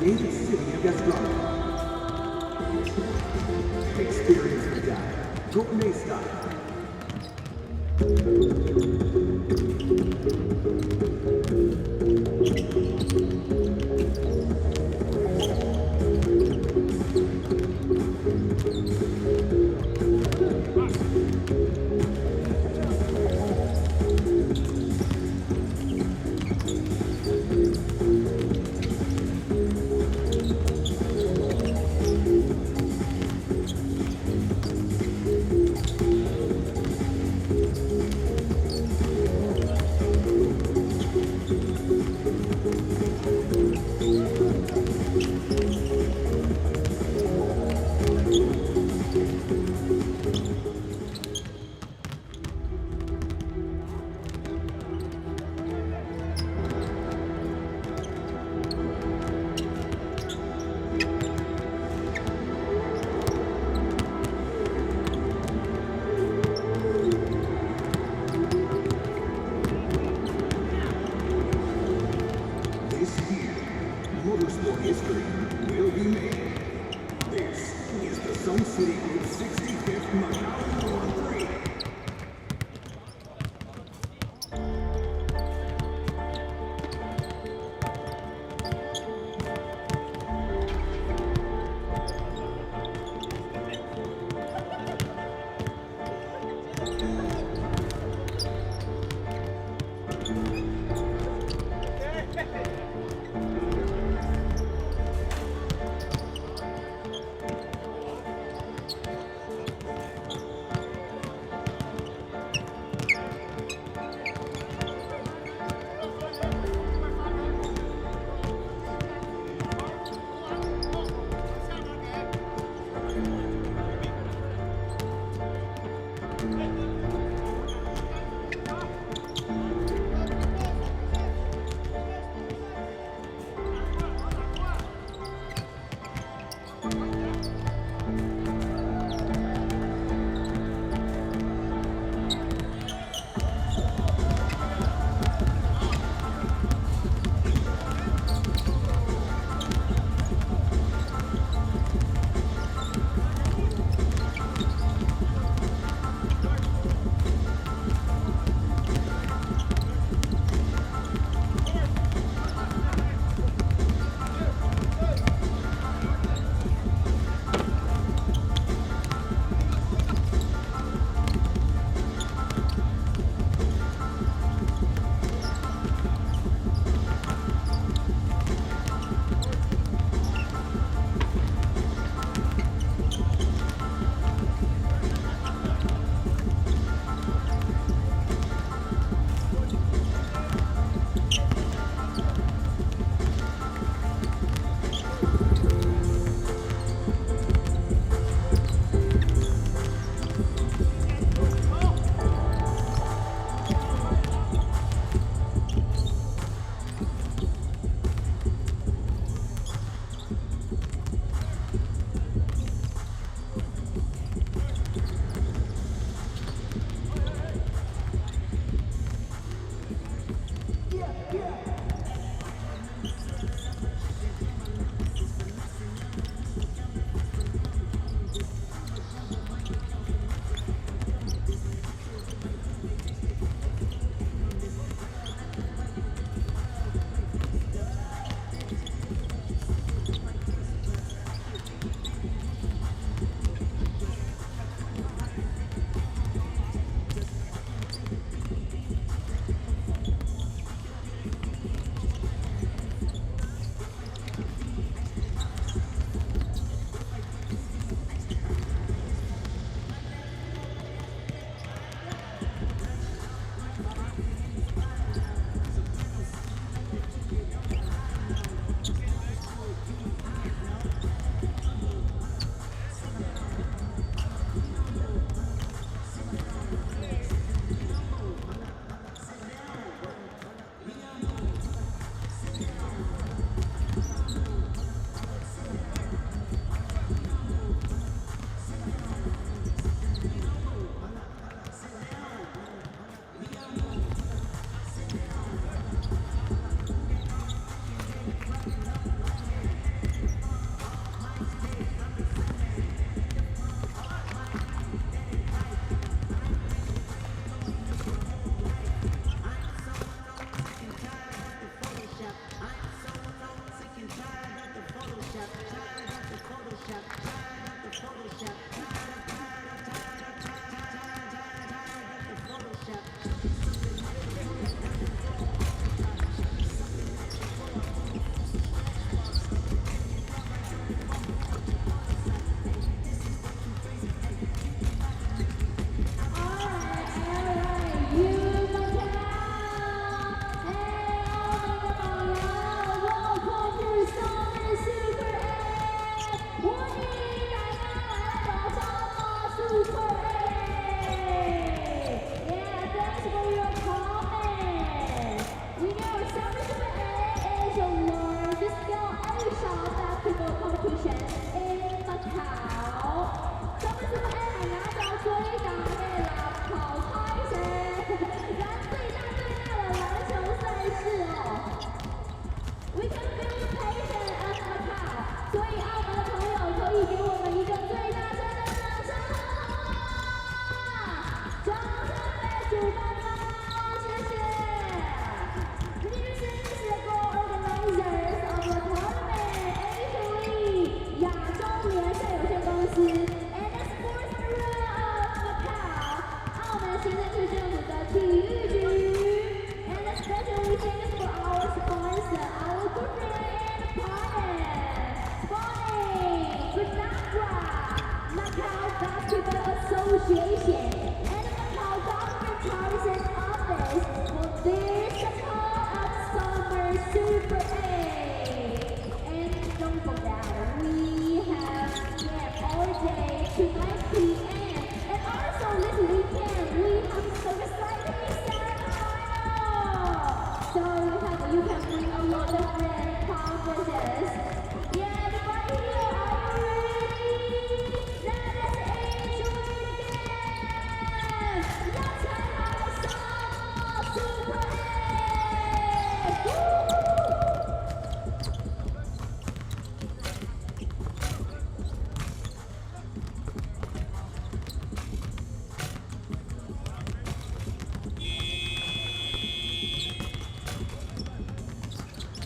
ancient city of gastronomy. Experience the dive, gourmet style. Motorsport history will be made. This is the Sun City Group's 65th Macau Grand Prix.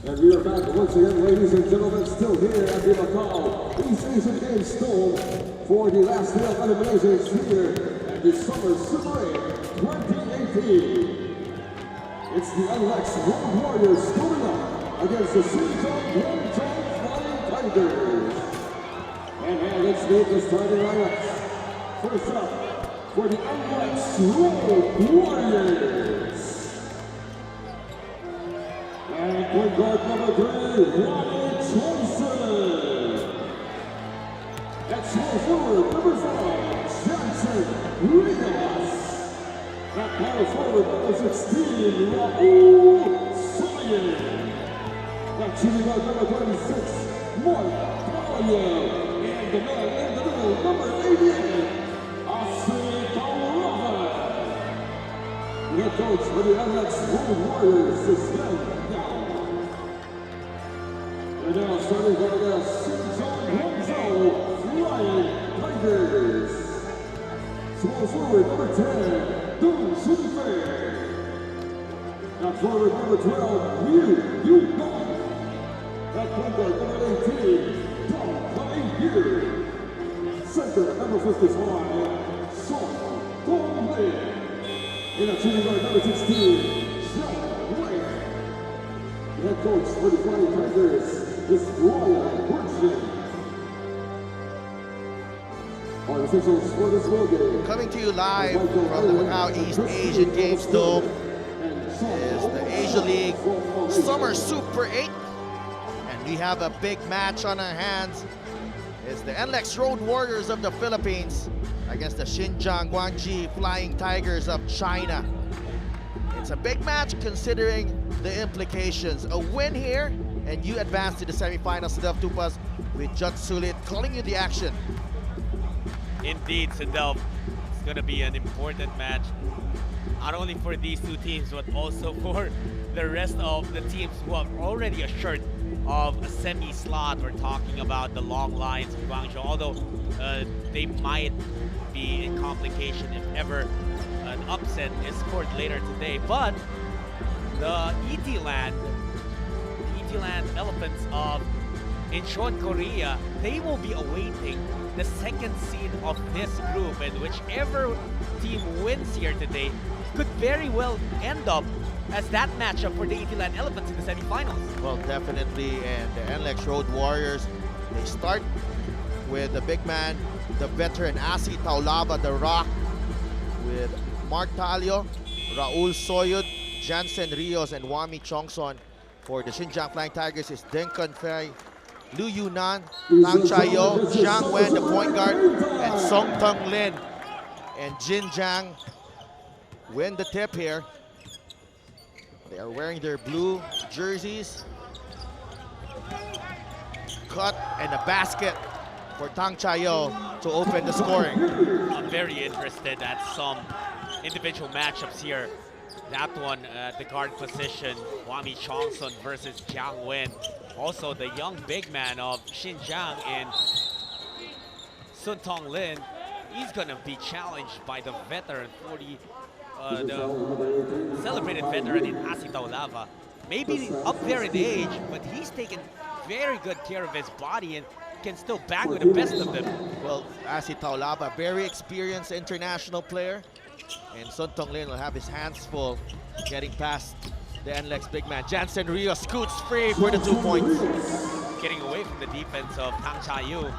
And we are back once again, ladies and gentlemen, still here at the Macau East Asian Games Dome for the last day of eliminations here at the Summer Super 8 2018. It's the NLEX Road Warriors going up against the Xinjiang Flying Tigers. And let's meet the starting lineups. First up, for the NLEX Road Warriors. And point guard number 3, Ronnie Johnson. At small forward number 5, Jackson Rivas. At power forward number 16, Raul Soyen. At shooting guard number 26, Mark Talia. And the man in the middle, number 88, Asi Taurava. Head coach for the NLEX Road Warriors is Sven Yao. And now starting for the Xinjiang Flying Tigers. Small forward number 10, Dong Shunfei. At forward number 12, Liu Yudong. At point guard number 18, Dong Kai-Yu. Center number 55, Song Dong-Lin. And at shooting guard number 16, Xiao Wei. The head coach for the Flying Tigers is Royal Burchin. Our officials for this ball game. Coming to you live from the Macau East Asian Games Dome is the Asia League Summer Super 8. And we have a big match on our hands. It's the NLEX Road Warriors of the Philippines against the Xinjiang Guanghui Flying Tigers of China. It's a big match considering the implications. A win here and you advance to the semifinals. Sindel Tupas with Judge Sulit calling you the action. Indeed, Sindel, it's going to be an important match, not only for these two teams, but also for the rest of the teams who have already assured of a semi-slot. We're talking about the Long Lions of Guangzhou, although they might be in complication if ever an upset is scored later today. But the ET Land Elephants of in Sean Korea, they will be awaiting the second seed of this group, and whichever team wins here today could very well end up as that matchup for the Itilan Elephants in the semifinals. Well, definitely, and the NLEX Road Warriors, they start with the big man, the veteran Asi Taulava, the Rock, with Mark Talio, Raul Soyud, Jansen Rios, and Wami Chongson. For the Xinjiang Flying Tigers is Dinkan Fei, Liu Yunan, Tang Chayo, Zhang Wen, the point guard, and Song Tung Lin. And Xinjiang win the tip here. They are wearing their blue jerseys. Cut and a basket for Tang Chayo to open the scoring. I'm very interested at some individual matchups here. That one, the guard position, Wami Chongson versus Jiang Wen. Also, the young big man of Xinjiang in Sun Tong Lin. He's gonna be challenged by the veteran, the celebrated veteran in Asi Taulava. Maybe up there in age, but he's taken very good care of his body and can still bang with the best of them. Well, Asi Taulava, very experienced international player. And Sun Tong Lin will have his hands full getting past the NLEX big man. Jansen Rios scoots free for the 2 points. Getting away from the defense of Tang Chayu.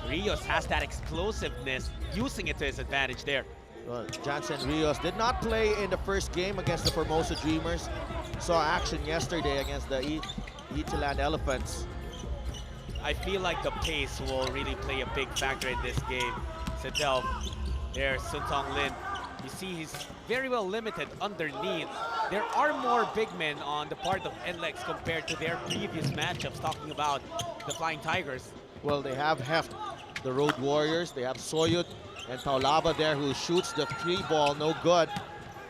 Rios has that explosiveness, using it to his advantage there. Well, Jansen Rios did not play in the first game against the Formosa Dreamers. Saw action yesterday against the Itilan Elephants. I feel like the pace will really play a big factor in this game. Sedel, there's Sun Tong Lin. You see he's very well limited underneath. There are more big men on the part of NLEX compared to their previous matchups, talking about the Flying Tigers. Well, they have Heft, the Road Warriors. They have Soyut and Taulava there, who shoots the 3 ball, no good.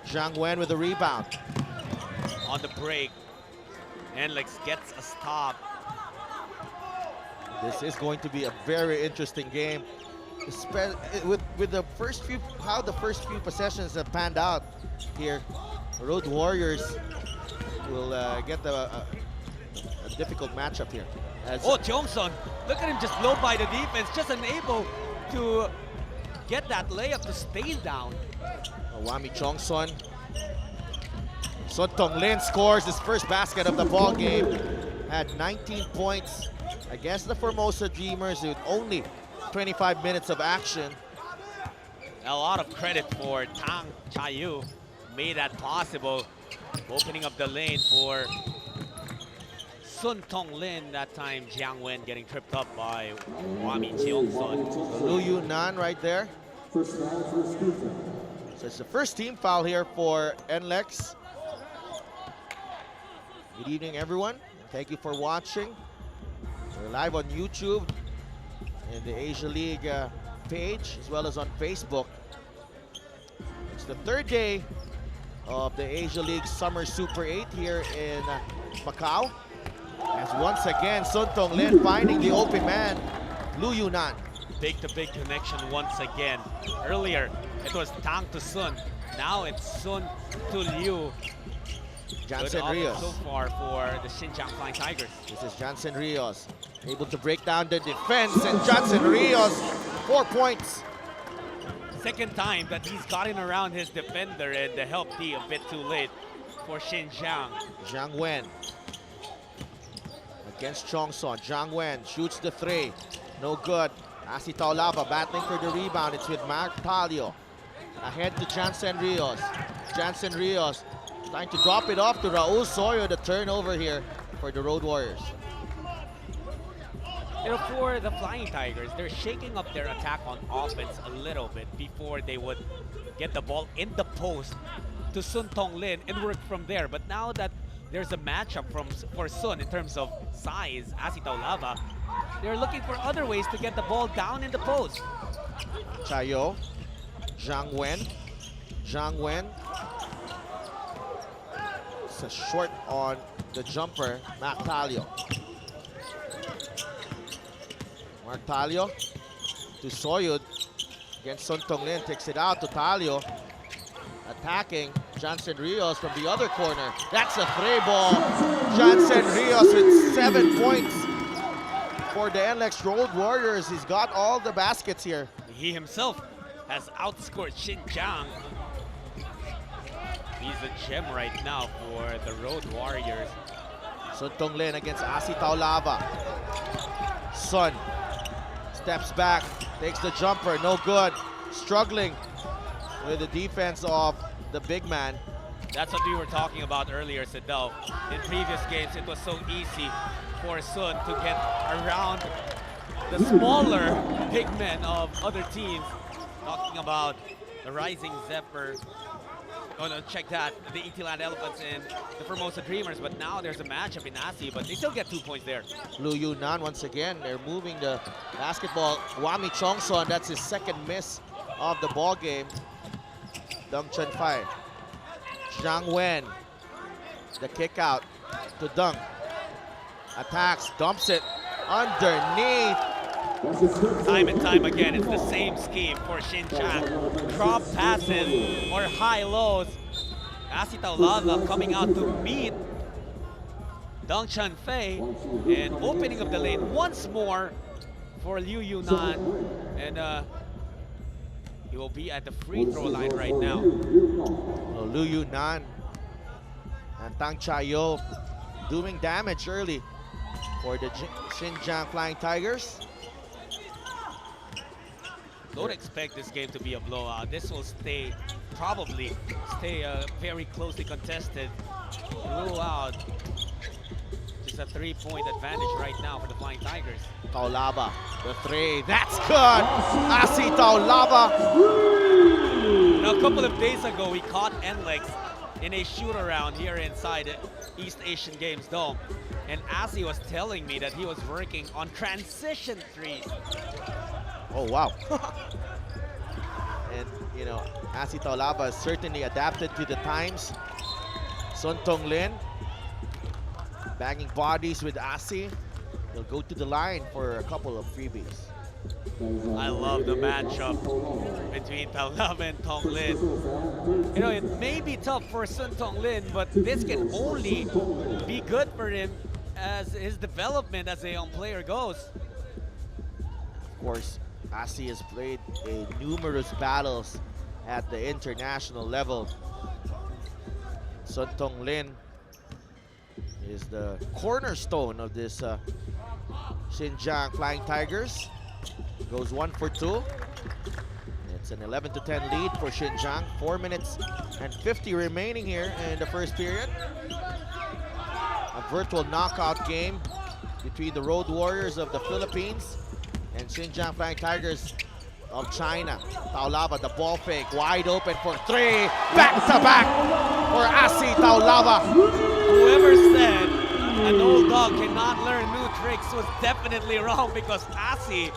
Zhang Wen with the rebound. On the break, NLEX gets a stop. This is going to be a very interesting game. With the first few, how the first few possessions have panned out here. Road Warriors will get a difficult matchup here. Oh, Chongson, look at him just blow by the defense, just unable to get that layup to stay down. Wami Chongson. Sun Tong Lin scores his first basket of the ball game. Had 19 points against the Formosa Dreamers with only 25 minutes of action. A lot of credit for Tang Chayu, made that possible, opening up the lane for Sun Tong Lin. That time Jiang Wen getting tripped up by Wami Cheongson. Liu Yunan right there. So it's the first team foul here for NLEX. Good evening, everyone. Thank you for watching. We're live on YouTube in the Asia League page, as well as on Facebook. It's the third day of the Asia League Summer Super 8 here in Macau. As once again, Sun Tong Lin finding the open man, Liu Yunan. Big-to-big connection once again. Earlier, it was Tang to Sun. Now it's Sun to Liu. Jansen Good Rios. so far for the Xinjiang Flying Tigers. This is Jansen Rios, able to break down the defense, and Jansen Rios, 4 points. Second time that he's gotten around his defender, and the help D a bit too late for Xinjiang. Zhang Wen against Chongson. Zhang Wen shoots the 3, no good. Asi Taulava battling for the rebound. It's with Mark Talio. Ahead to Jansen Rios. Jansen Rios trying to drop it off to Raul Soyo, the turnover here for the Road Warriors. You know, for the Flying Tigers, they're shaking up their attack on offense a little bit before they would get the ball in the post to Sun Tong Lin and work from there. But now that there's a matchup for Sun in terms of size, Asi Taulava, they're looking for other ways to get the ball down in the post. Chayo, Zhang Wen. Zhang Wen. It's a short on the jumper, Mark Talio. Mark Talio to Soyud against Sun Tong Lin, takes it out to Talio. Attacking Jansen Rios from the other corner. That's a 3 ball. Jansen Rios with 7 points. for the NLEX Road Warriors. He's got all the baskets here. He himself has outscored Xinjiang. He's a gem right now for the Road Warriors. Sun Tonglin against Asi Taulava. Sun steps back, takes the jumper, no good. Struggling with the defense of the big man. That's what we were talking about earlier, Sidel. In previous games, it was so easy for Sun to get around the smaller big men of other teams. Talking about the Rising Zephyr. Oh no, check that. The ET Land Elephants and the Formosa Dreamers. But now there's a matchup in ASI, but they still get 2 points there. Lu Yunnan once again, they're moving the basketball. Wami Chongson, that's his second miss of the ball game. Deng Chen Fai. Zhang Wen, the kick out to Deng. Attacks, dumps it underneath. Time and time again, it's the same scheme for Xinjiang. Drop passes or high lows. Asi Taulava coming out to meet Deng Chen Fei and opening up the lane once more for Liu Yunnan. And he will be at the free throw line right now. Well, Liu Yunnan and Tang Chayo doing damage early for the Xinjiang Flying Tigers. Don't expect this game to be a blowout. This will probably stay very closely contested. Rule out just a 3-point advantage right now for the Flying Tigers. Taulava, the three, that's good! Asi Taulava! Now, a couple of days ago, we caught NLEX in a shoot-around here inside the East Asian Games Dome. And Asi was telling me that he was working on transition threes. Oh, wow. And, you know, Asi Taulava has certainly adapted to the times. Sun Tonglin banging bodies with Asi. He'll go to the line for a couple of freebies. I love the matchup between Taulava and Tonglin. You know, it may be tough for Sun Tonglin, but this can only be good for him as his development as a young player goes. Of course, Asi has played numerous battles at the international level. Sun Tonglin is the cornerstone of this Xinjiang Flying Tigers. Goes 1 for 2. It's an 11-10 lead for Xinjiang. 4 minutes and 50 remaining here in the first period. A virtual knockout game between the Road Warriors of the Philippines and Xinjiang Flying Tigers of China. Taulava, the ball fake, wide open for three. Back to back for Asi Taulava. Whoever said an old dog cannot learn new tricks was definitely wrong, because Asi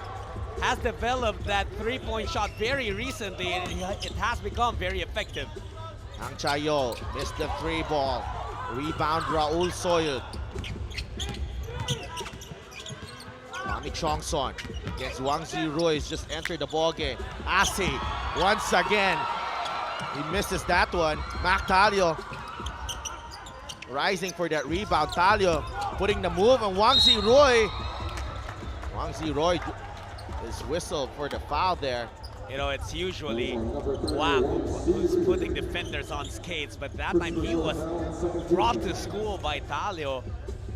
has developed that three-point shot very recently, and it has become very effective. Ang Chayo missed the three ball. Rebound Raul Soyud. Wami Chongson against Wang Ziruo has just entered the ball game. Asi once again. He misses that one. Mac Talio rising for that rebound. Talio putting the move, and Wang Ziruo is whistled for the foul there. You know, it's usually Wang who's putting defenders on skates, but that time he was brought to school by Talio,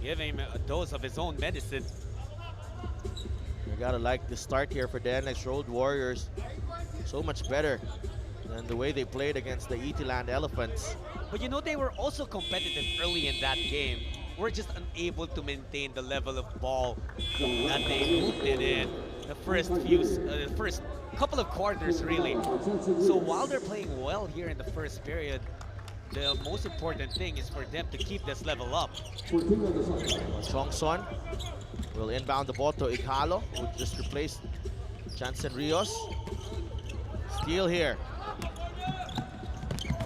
giving him a dose of his own medicine. You gotta like the start here for the NLEX Road Warriors. So much better than the way they played against the ET Land Elephants. But you know, they were also competitive early in that game. We're just unable to maintain the level of ball that they moved it in the first couple of quarters, really. So while they're playing well here in the first period, the most important thing is for them to keep this level up. Chongson will inbound the ball to Ikalo, who just replaced Jansen Rios. Steal here.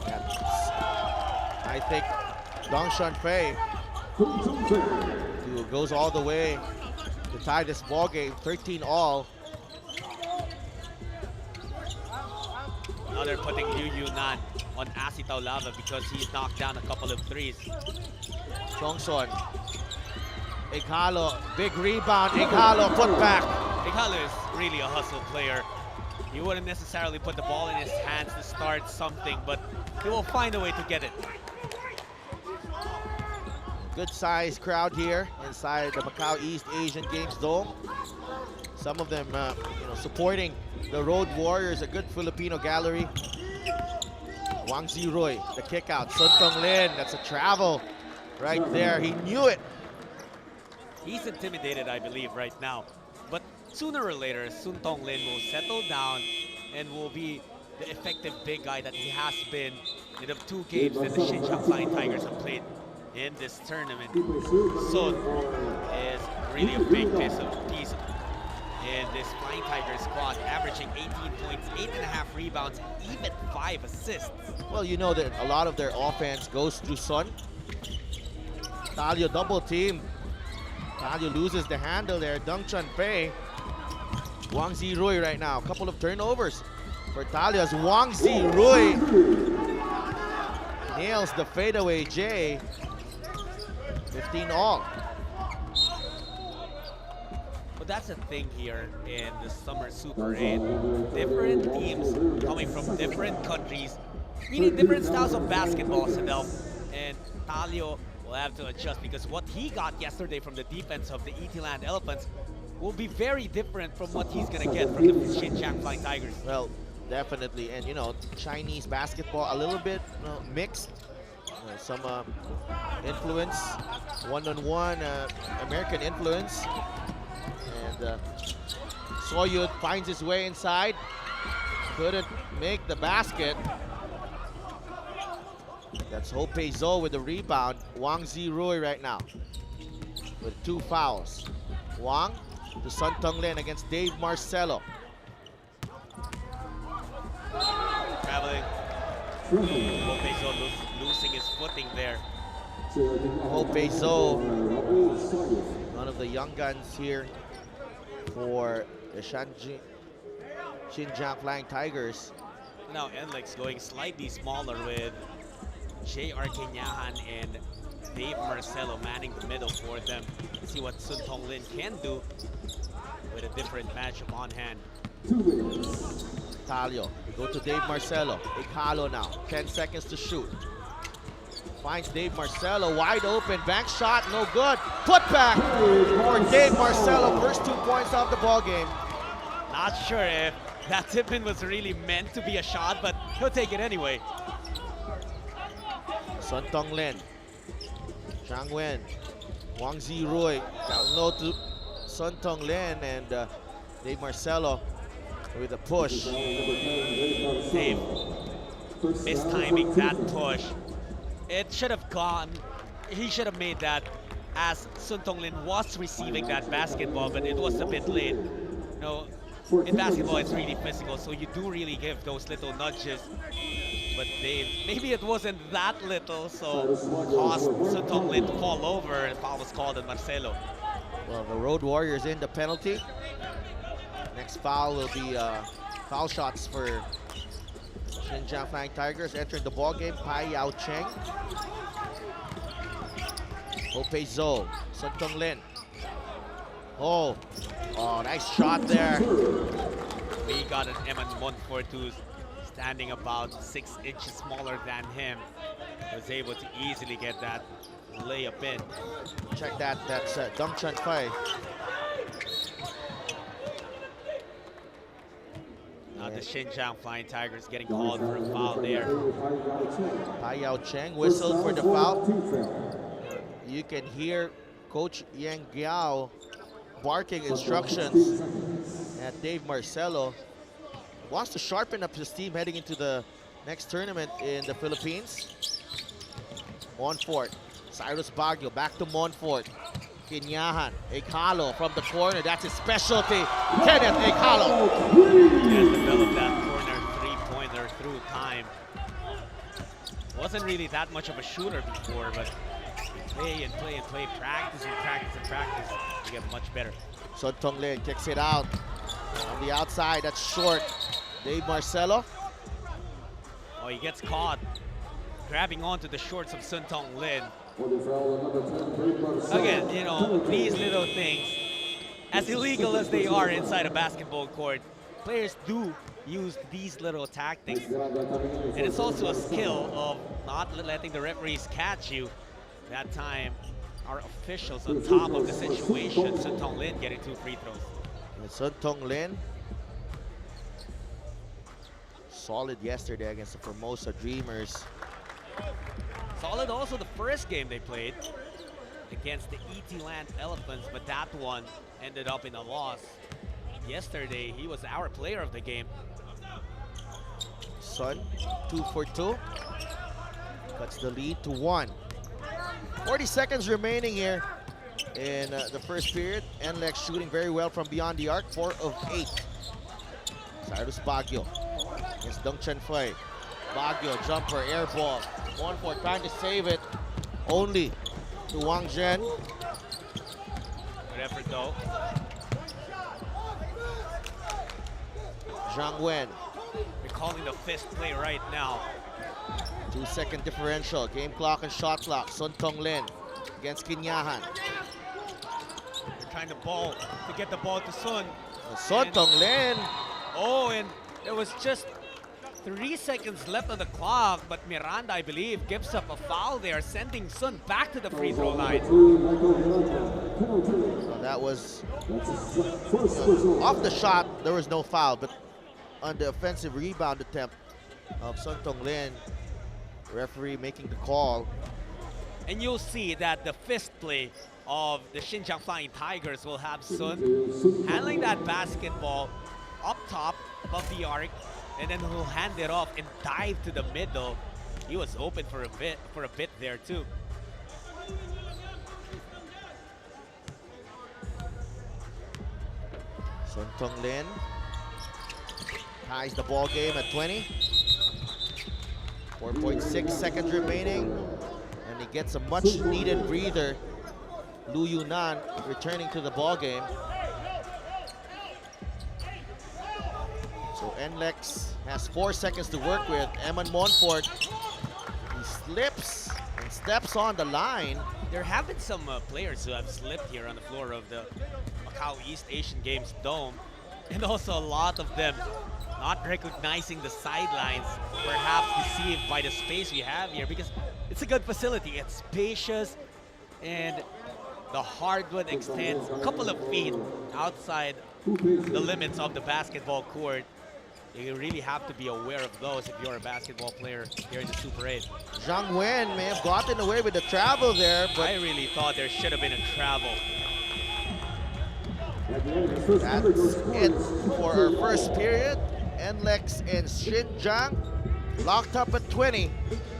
And I think Deng Chen Fei, who goes all the way to tie this ball game, 13 all. Now they're putting Liu Yunnan on Asi Taulava because he knocked down a couple of threes. Chongson Igalo, big rebound. Igalo, put back. Igalo is really a hustle player. He wouldn't necessarily put the ball in his hands to start something, but he will find a way to get it. Good sized crowd here inside the Macau East Asian Games Dome. Some of them, supporting the Road Warriors, a good Filipino gallery. Wang Ziroy, the kick out. Sun Tong Lin, that's a travel right there. He knew it. He's intimidated, I believe, right now. But sooner or later, Sun Tong Lin will settle down and will be the effective big guy that he has been in the 2 games that the Xinjiang Flying Tigers have played in this tournament. Sun is really a big piece in this Flying Tigers squad, averaging 18 points, 8.5 rebounds, even 5 assists. Well, you know that a lot of their offense goes through Sun. Talio double team. Talio loses the handle there. Deng Chun Pei. Wang Ziroy right now. A couple of turnovers for Talio as Wang Ziroy nails the fadeaway J. 15 all. But that's the thing here in the Summer Super 8. Different teams coming from different countries, meaning different styles of basketball, Sindel. And Talio will have to adjust because what he got yesterday from the defense of the ET Land Elephants will be very different from what he's going to get from the Xinjiang Flying Tigers. Well, definitely. And, Chinese basketball, a little bit mixed. Some influence, one-on-one American influence. And Soyud finds his way inside. Couldn't make the basket. That's Hope Zo with the rebound. Wang Ziroy right now with 2 fouls. Wang to Sun Tong Lin against Dave Marcelo. Traveling. Hope Zo losing his footing there. Hope Zo, one of the young guns here for the Xinjiang Flying Tigers. Now NLEX going slightly smaller with J.R. Kenyahan and Dave Marcelo manning the middle for them. See what Sun Tong Lin can do with a different matchup on hand. Talio, go to Dave Marcelo. Igalo now, 10 seconds to shoot. Finds Dave Marcelo, wide open, bank shot, no good. Put back for Dave Marcelo, first 2 points off the ball game. Not sure if that tip-in was really meant to be a shot, but he'll take it anyway. Sun Tong Lin, Zhang Wen, Wang Ziroy, down low to Sun Tong Lin, and Dave Marcelo with a push. Dave mistiming that push. It should have gone, he should have made that as Sun Tong Lin was receiving that basketball, but it was a bit late. In basketball it's really physical, so you do really give those little nudges. But Dave, maybe it wasn't that little, so caused Sun Tong Lin to fall over, and foul was called on Marcelo. Well, the Road Warriors in the penalty. Next foul will be foul shots for Xinjiang Flying Tigers. Entering the ball game, Pai Yao Cheng. Hope Zo, Sun Tong Lin. Oh, nice shot there. We got an Eman Monfortus standing about 6 inches smaller than him. Was able to easily get that layup in. Check that, that's Deng Chun Pei. Now the Xinjiang Flying Tigers getting called for a foul there. Pai Yao Cheng whistled for the foul. You can hear Coach Yang Giao barking instructions at Dave Marcelo. Wants to sharpen up his team heading into the next tournament in the Philippines. Monfort, Cyrus Baguio, back to Monfort. Kenyahan, Igalo from the corner, that's his specialty. Kenneth Igalo. Has developed that corner three-pointer through time. Wasn't really that much of a shooter before, but play and play and play, practice and practice and practice to get much better. Sun Tong Lin kicks it out. On the outside, that's short. Dave Marcelo. Oh, he gets caught grabbing onto the shorts of Sun Tong Lin. For the foul, number 10, paid by the Again, side. you know, these little things, as illegal as they are inside a basketball court, players do use these little tactics. And it's also a skill of not letting the referees catch you. That time, our officials on top of the situation, Sun Tong Lin getting 2 free throws. And Sun Tong Lin, solid yesterday against the Formosa Dreamers. Solid also the first game they played against the ET Land Elephants, but that one ended up in a loss. Yesterday, he was our player of the game. Sun, 2 for 2. Cuts the lead to 1. 40 seconds remaining here in the first period. NLEX shooting very well from beyond the arc, 4 of 8. Cyrus Baguio against Dong Chen Fei. Baguio, jumper, air ball. 1-4, trying to save it. Only to Wang Zhen. Good effort though. Zhang Wen, They're calling the fist play right now. 2-second differential. Game clock and shot clock. Sun Tong Lin against Kinyahan. They're trying to get the ball to Sun. Sun And- Tong Lin. Oh, and there was just 3 seconds left on the clock, but Miranda, I believe, gives up a foul there, sending Sun back to the free throw line. So that was off the shot. There was no foul, but on the offensive rebound attempt of Sun Tong Lin, referee making the call. And you'll see that the fist play of the Xinjiang Flying Tigers will have Sun handling that basketball up top above the arc, and then he'll hand it off and dive to the middle. He was open for a bit there too. Sun Tong Lin ties the ball game at 20. 4.6 seconds remaining, and he gets a much needed breather. Lu Yunan returning to the ball game. So NLEX has 4 seconds to work with. Eman Monfort, he slips and steps on the line. There have been some players who have slipped here on the floor of the Macau East Asian Games Dome, and also a lot of them not recognizing the sidelines, perhaps deceived by the space we have here, because it's a good facility. It's spacious, and the hardwood extends a couple of feet outside the limits of the basketball court. You really have to be aware of those if you're a basketball player here in the Super 8. Zhang Wen may have gotten away with the travel there, but I really thought there should have been a travel. that's it for our first period. NLEX and Xinjiang locked up at 20.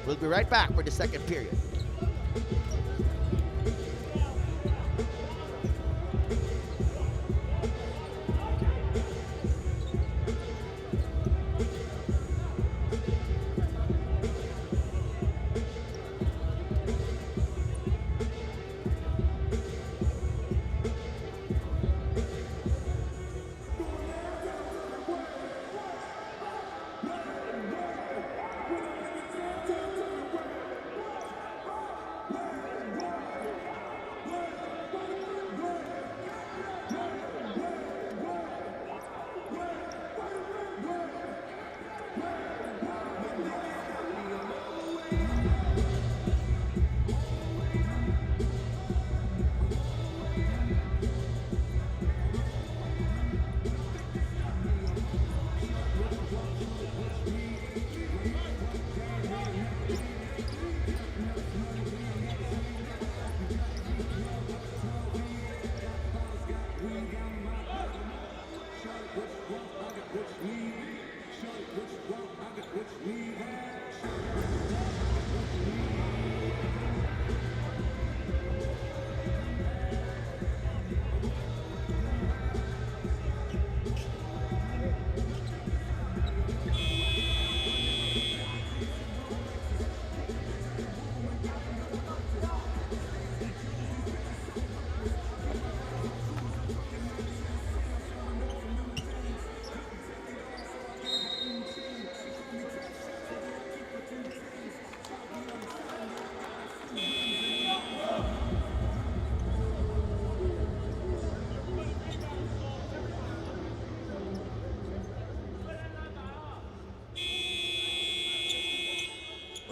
We'll be right back for the second period.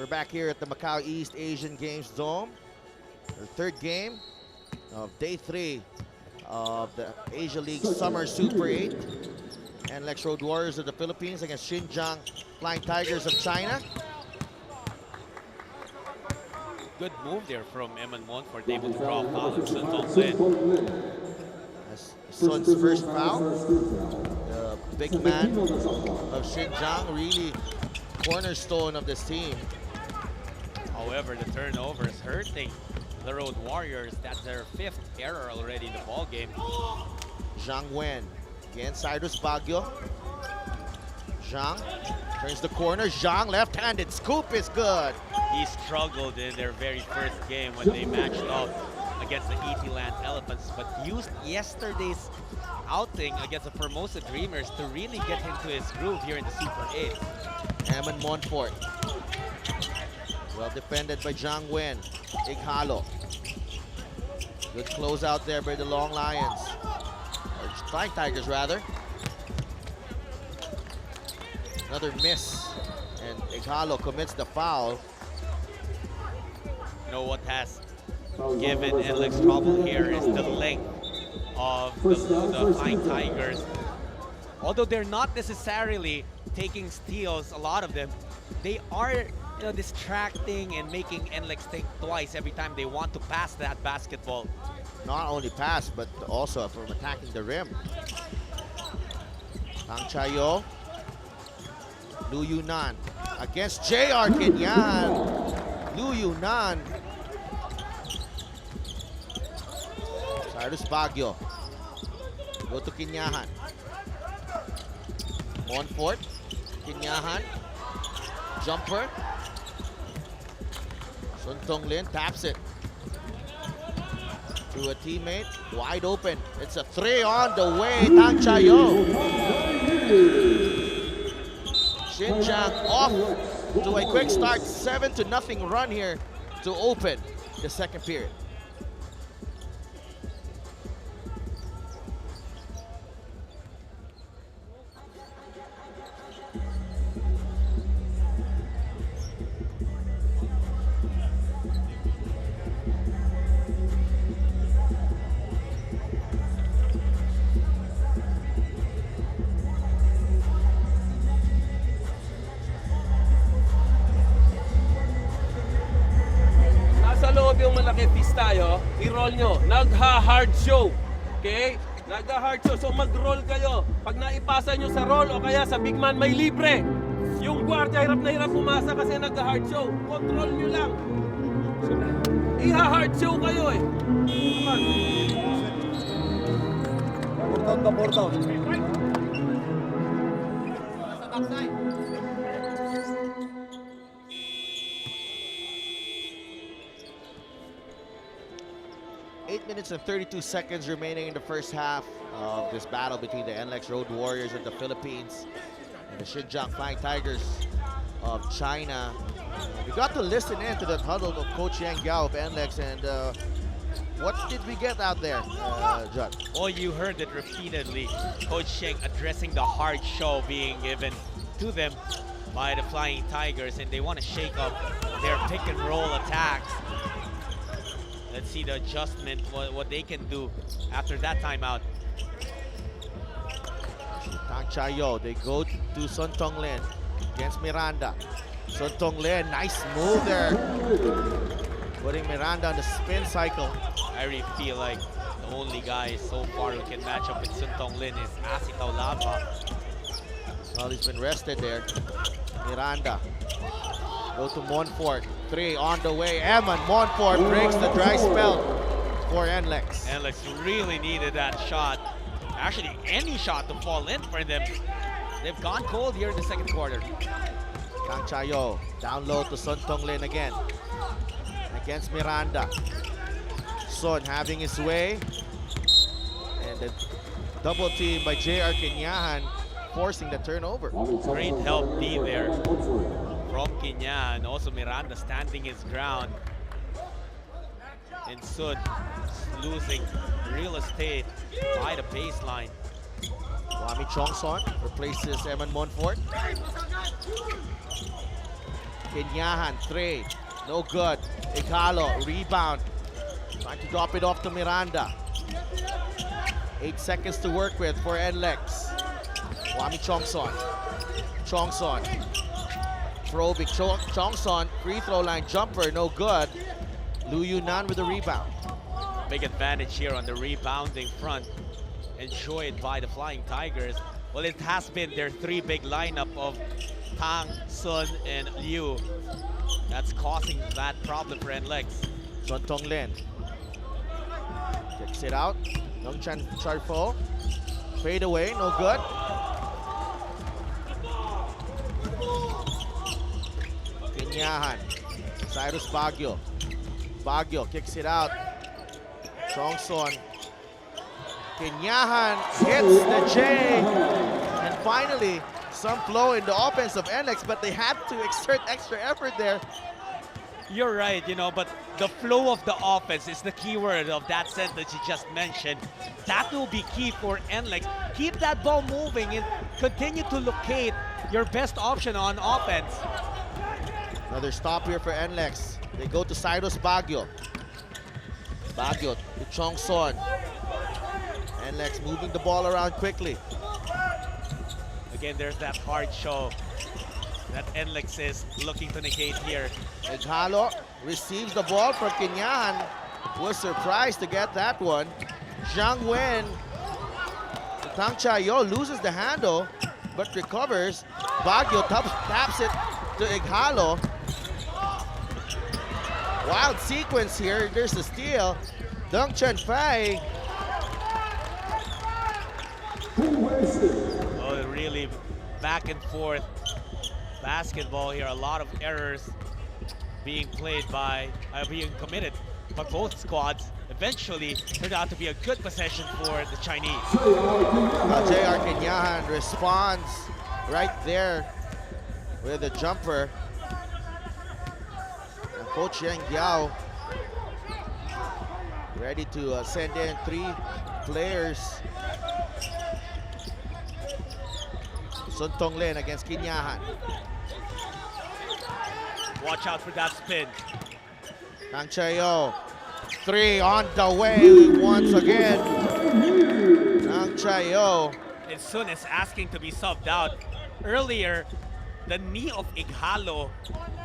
We're back here at the Macau East Asian Games Dome. Our third game of day 3 of the Asia League Summer Super 8. NLEX Road Warriors of the Philippines against Xinjiang Flying Tigers of China. Good move there from Eman Montfort, able to draw a foul on Sun Tong-lin. That's Sun's first foul. The big man of Xinjiang, really cornerstone of this team. However, the turnover is hurting the Road Warriors. That's their 5th error already in the ball game. Zhang Wen against Cyrus Baguio. Zhang turns the corner. Zhang left-handed scoop is good. He struggled in their very first game when they matched up against the ET Land Elephants, but used yesterday's outing against the Formosa Dreamers to really get into his groove here in the Super 8. Eman Montfort. Well defended by Zhang Wen. Ighalo. Good close out there by the Long Lions. Or Flying Tigers, rather. Another miss. And Ighalo commits the foul. You know what has given NLEX trouble here is the length of the Flying Tigers. Although they're not necessarily taking steals, a lot of them, they are distracting and making NLEX think twice every time they want to pass that basketball. Not only pass, but also from attacking the rim. Tang Chayo. Lu Yunan against JR Kenyan. Lu Yunan. Cyrus Baguio. Go to Kinyahan. Montfort. Kinyahan. Jumper. Sun Tong-lin taps it to a teammate. Wide open. It's a 3 on the way. Tang Chayo. Xinjiang off to a quick start. 7-0 run here to open the second period. Yung malaki fish tayo, i-roll nyo. Nagha-hard show. Okay? Nagha-hard show. So mag-roll kayo. Pag naipasa nyo sa roll o kaya sa big man, may libre. Yung guardia, hirap na hirap pumasa kasi nagha-hard show. Control nyo lang. I-hard show kayo eh. Portaw. 8 minutes and 32 seconds remaining in the first half of this battle between the NLEX Road Warriors of the Philippines and the Xinjiang Flying Tigers of China. We got to listen in to the huddle of Coach Yang Gao of NLEX, and what did we get out there, Judd? Well, you heard it repeatedly. Coach Sheng addressing the hard show being given to them by the Flying Tigers, and they want to shake up their pick and roll attacks. Let's see the adjustment, what they can do after that timeout. Tang Chayo, they go to Sun Tong-lin against Miranda. Sun Tong-lin, nice move there. Putting Miranda on the spin cycle. I really feel like the only guy so far who can match up with Sun Tong-lin is Asitaw Lava. Well, he's been rested there. Miranda. Go to Montfort. 3 on the way. Eman Montfort breaks the dry spell for NLEX. NLEX really needed that shot. Actually, any shot to fall in for them. They've gone cold here in the second quarter. Tang Chayo down low to Sun Tong-lin again. Against Miranda. Sun having his way. And the double team by JR Kenyahan forcing the turnover. Great help D there from Kenya, and also Miranda standing his ground. And Sun losing real estate by the baseline. Wami Chongson replaces Eman Montfort. Kenyahan, three. No good. Igalo, rebound. Trying to drop it off to Miranda. 8 seconds to work with for NLEX. Wami Chongson. Chongson. Probing Chongson. Free throw line jumper, no good. Lu Yunan with the rebound. Big advantage here on the rebounding front, enjoyed by the Flying Tigers. Well, it has been their three big lineup of Tang, Sun, and Liu. That's causing that problem for NLEX. Son Tonglen. Kicks it out. Nongchan Charfo. Fade away, no good. Kenyahan. Cyrus Baguio. Baguio kicks it out. Chongson. Kenyahan hits the J. And finally, some flow in the offense of NLEX, but they had to exert extra effort there. You're right, you know, but the flow of the offense is the key word of that sentence you just mentioned. That will be key for NLEX. Keep that ball moving and continue to locate your best option on offense. Another stop here for NLEX. They go to Cyrus Baguio. Baguio to Chongson. NLEX moving the ball around quickly. Again, there's that hard show that NLEX is looking to negate here. Igalo receives the ball from Kenyahan. Was surprised to get that one. Zhang Wen. Tang Chayo loses the handle, but recovers. Baguio taps it to Igalo. Wild sequence here. There's a steal. Dong Chen Fai. Oh, really back and forth basketball here. A lot of errors being being committed by both squads. Eventually turned out to be a good possession for the Chinese. J.R. Kenyahan responds right there with a jumper. And Coach Yang Giao ready to send in 3 players. Sun Tonglen against Kenyahan. Watch out for that spin. Kang Chayo, 3 on the way once again. Kang Chayo. And Sun is asking to be subbed out. Earlier, the knee of Igalo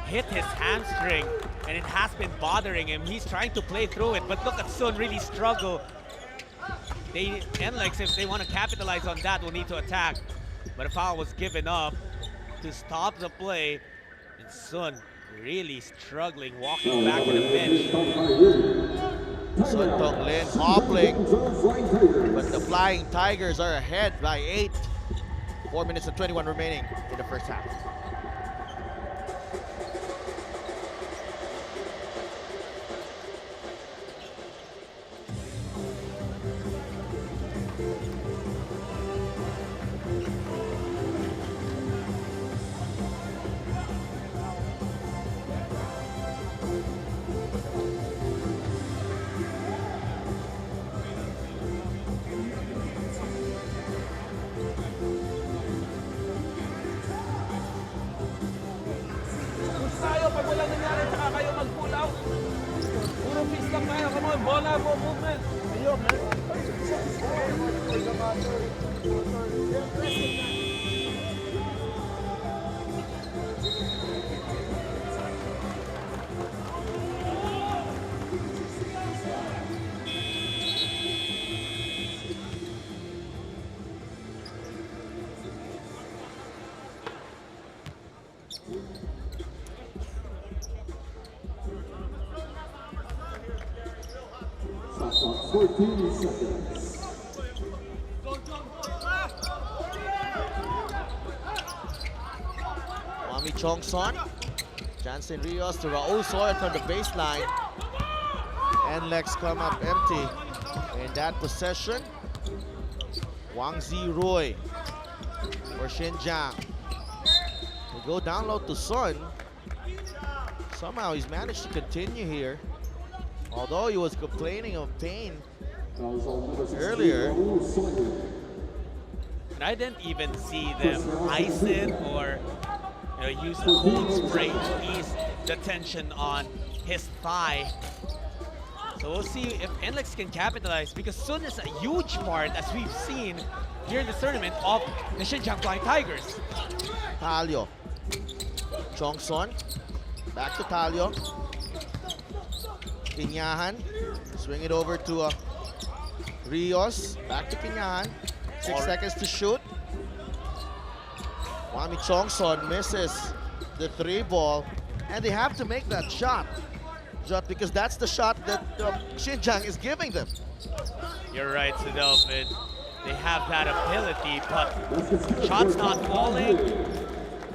hit his hamstring and it has been bothering him. He's trying to play through it, but look at Sun really struggle. NLEX, if they want to capitalize on that, will need to attack. But a foul was given up to stop the play. And Sun really struggling, walking back to the bench. Sun Tonglen hobbling, but the Flying Tigers are ahead by 8. 4 minutes and 21 remaining in the first half. Tayo, pag walang nangyari, tsaka kayo mag-pull out. Puro peace lang tayo. Come on, bola mo, movement. Ayun, man. Shot clock 14 seconds. Wami Chongson, Jansen Rios to Raul Sawyer from the baseline. NLEX come up empty in that possession. Wang Ziroy for Xinjiang. They go down low to Sun. Somehow he's managed to continue here. Although he was complaining of pain earlier. And I didn't even see them ice it or Use cold spray to ease the tension on his thigh. So we'll see if NLEX can capitalize, because Sun is a huge part, as we've seen during this tournament, of the Xinjiang Flying Tigers. Talio. Chongson. Back to Talio. Kinyahan. Swing it over to Rios. Back to Kinyahan. 6 seconds to shoot. Wami Chongson misses the 3 ball. And they have to make that shot, Jot, because that's the shot that Xinjiang is giving them. You're right, Sidelf. They have that ability, but shots not falling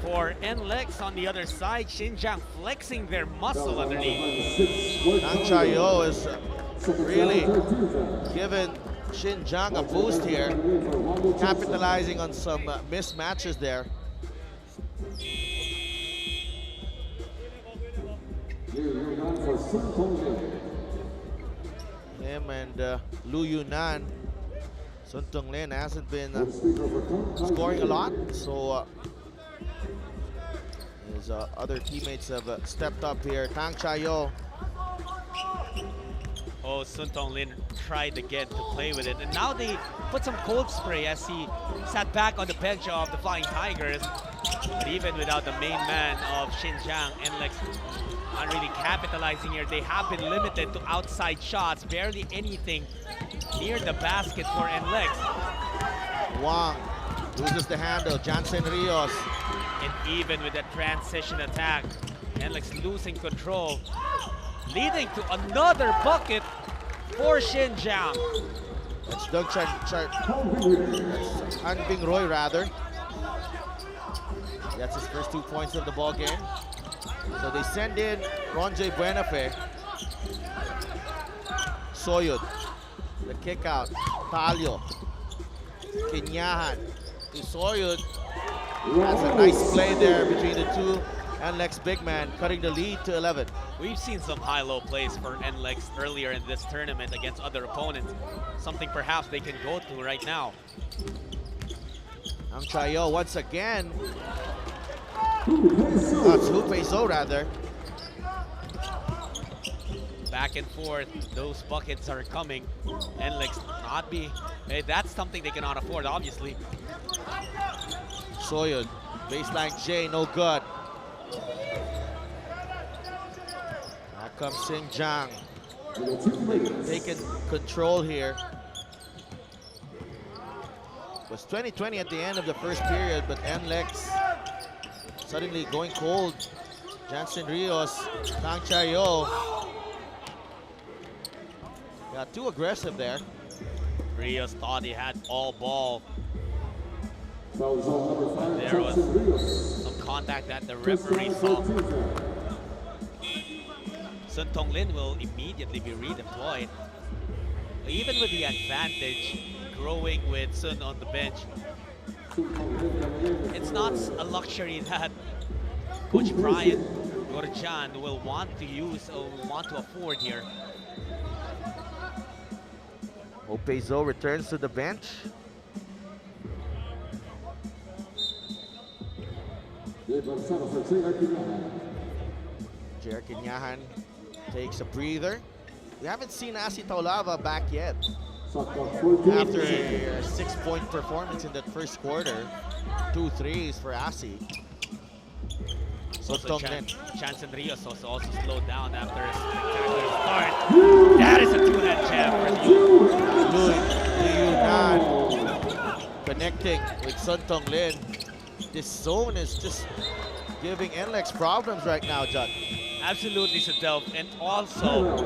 for NLEX. On the other side, Xinjiang flexing their muscle underneath. Tang Chayo is really giving Xinjiang a boost here, capitalizing on some mismatches there. Him and Lu Yunan. Sun Tonglin hasn't been scoring a lot, so his other teammates have stepped up here. Tang Chayo. Oh, Sun Tonglin tried again to play with it, and now they put some cold spray as he sat back on the bench of the Flying Tigers. But even without the main man of Xinjiang, NLEX not really capitalizing here. They have been limited to outside shots, barely anything near the basket for NLEX. Wang loses the handle. Jansen Rios. And even with that transition attack, NLEX losing control, leading to another bucket for Xinjiang. That's Doug Hanbing Roy rather. That's his first 2 points of the ball game. So they send in Ronjay Buenafe. Soyud. The kick out. Talio. Kinyahan to Soyud. That's a nice play there between the two. NLEX big man cutting the lead to 11. We've seen some high-low plays for NLEX earlier in this tournament against other opponents. Something perhaps they can go to right now. Ang Chayo once again. It's Hupezo rather. Back and forth, those buckets are coming. NLEX not be, that's something they cannot afford, obviously. Soyud, baseline J, no good. Here comes Xinjiang. Taking control here. It was 20-20 at the end of the first period, but NLEX suddenly going cold. Jansen Rios, Tang Chayo. Got too aggressive there. Rios thought he had all ball. There was some contact that the referee saw. Sun Tonglin will immediately be redeployed. Even with the advantage growing with Sun on the bench, it's not a luxury that Coach Brian Gorjan will want to use or want to afford here. Hupezo returns to the bench. Jer Kinyahan takes a breather. We haven't seen Asi Taulava back yet. After a 6-point performance in that first quarter, 2 threes for Asi. Also, Jansen Rios also slowed down after a spectacular start. That is a two-hand jam for Lu Yunan connecting with Sun Tonglin. This zone is just giving NLEX problems right now, Judd. Absolutely, Sidelf. And also,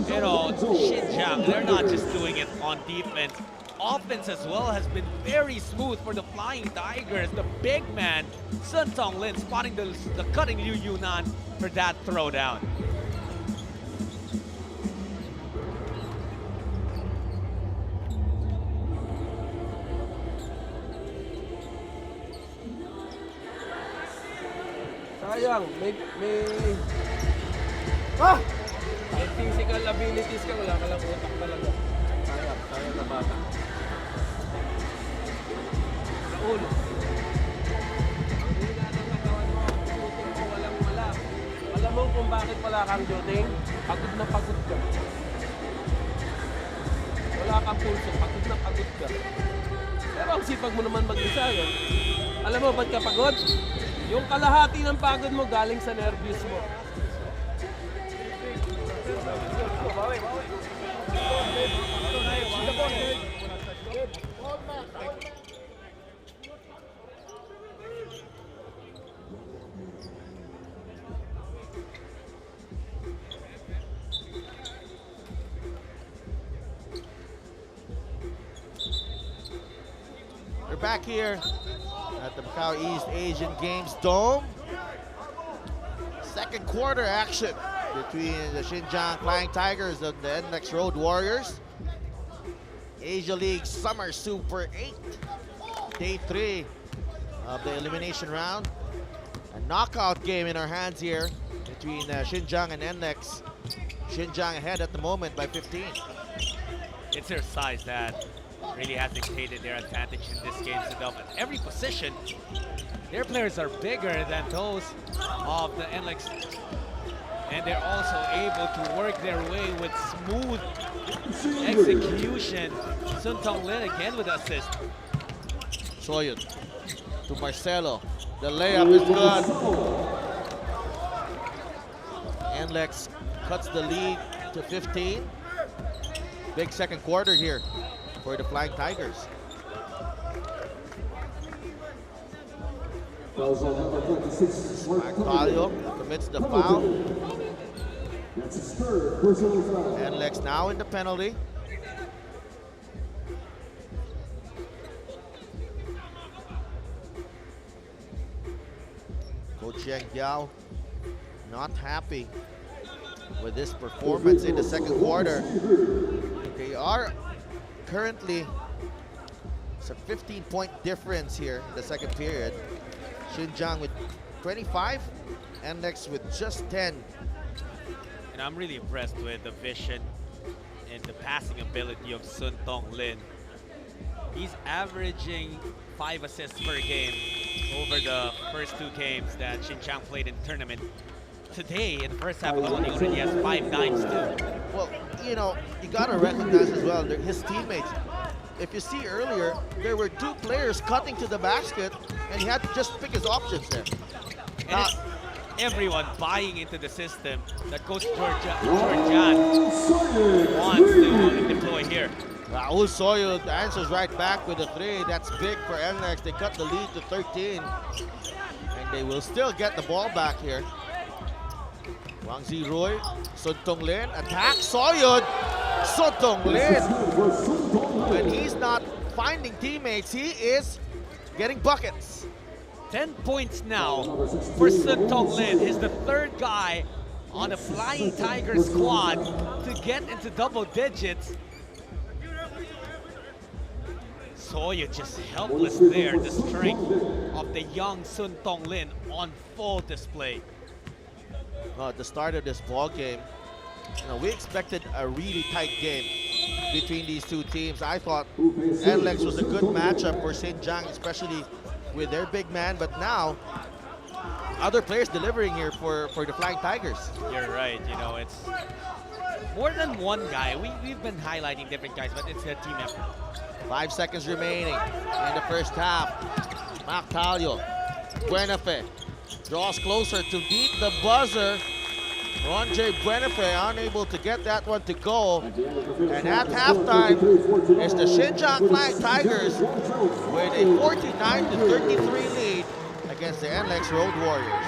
you know, Xinjiang, they're not just doing it on defense. Offense as well has been very smooth for the Flying Tigers. The big man, Sun Tonglin, spotting the cutting Liu Yunan for that throwdown. Sayang, may physical abilities ka, wala ka lang utak talaga. Sayang na bata. Raul, ang hina ng katawan mo. kung bakit wala kang shooting? Pagod na pagod ka. Wala kang pulso, pagod na pagod ka. Pero ang sipag mo naman mag-isa yun. Alam mo ba't ka pagod? Yung kalahati ng pagod mo galing sa nervous mo. We're back here at the Macau East Asian Games Dome. Second quarter action between the Xinjiang Flying Tigers and the NLEX Road Warriors. Asia League Summer Super 8, day 3 of the elimination round. A knockout game in our hands here between Xinjiang and NLEX. Xinjiang ahead at the moment by 15. It's their size that really has dictated their advantage in this game. At every position, their players are bigger than those of the NLEX. And they're also able to work their way with smooth execution. Sun Tong Lin again with the assist. Soyun to Marcelo. The layup is good. NLEX cuts the lead to 15. Big second quarter here for the Flying Tigers. Fouls on number 26, Mark Taglio commits the foul. That's his third personal foul. NLEX now in the penalty. Coach Yang Yao not happy with this performance in the second quarter. They are currently, it's a 15-point difference here in the second period. Xinjiang with 25, NLEX with just 10. And I'm really impressed with the vision and the passing ability of Sun Tong Lin. He's averaging 5 assists per game over the first 2 games that Xinjiang played in the tournament. Today, in the first half alone, he already has 5 dimes too. Well, you know, you gotta recognize as well his teammates. If you see earlier, there were 2 players cutting to the basket, and he had to just pick his options there. And it's everyone buying into the system that Coach Georgian wants to deploy here. Raul Soyo answers right back with a 3. That's big for NLEX. They cut the lead to 13. And they will still get the ball back here. Wang Ziroy, Sun Tong Lin, attack Soyun. Sun Tong Lin, when he's not finding teammates, he is getting buckets. 10 points now for Sun Tong Lin. He's the 3rd guy on the Flying Tiger squad to get into double digits. Soya just helpless there. The strength of the young Sun Tong Lin on full display. At the start of this ball game, you know, we expected a really tight game between these 2 teams. I thought NLEX was a good matchup for Xinjiang, especially with their big man, but now other players delivering here for the Flying Tigers. You're right, you know, it's more than one guy. We've been highlighting different guys, but it's a team effort. 5 seconds remaining in the first half. Mark Taglio, Buenafe draws closer to beat the buzzer. Ronjay Buenafe unable to get that one to go. And at halftime, it's the Xinjiang Flying Tigers with a 49-33 lead against the NLEX Road Warriors.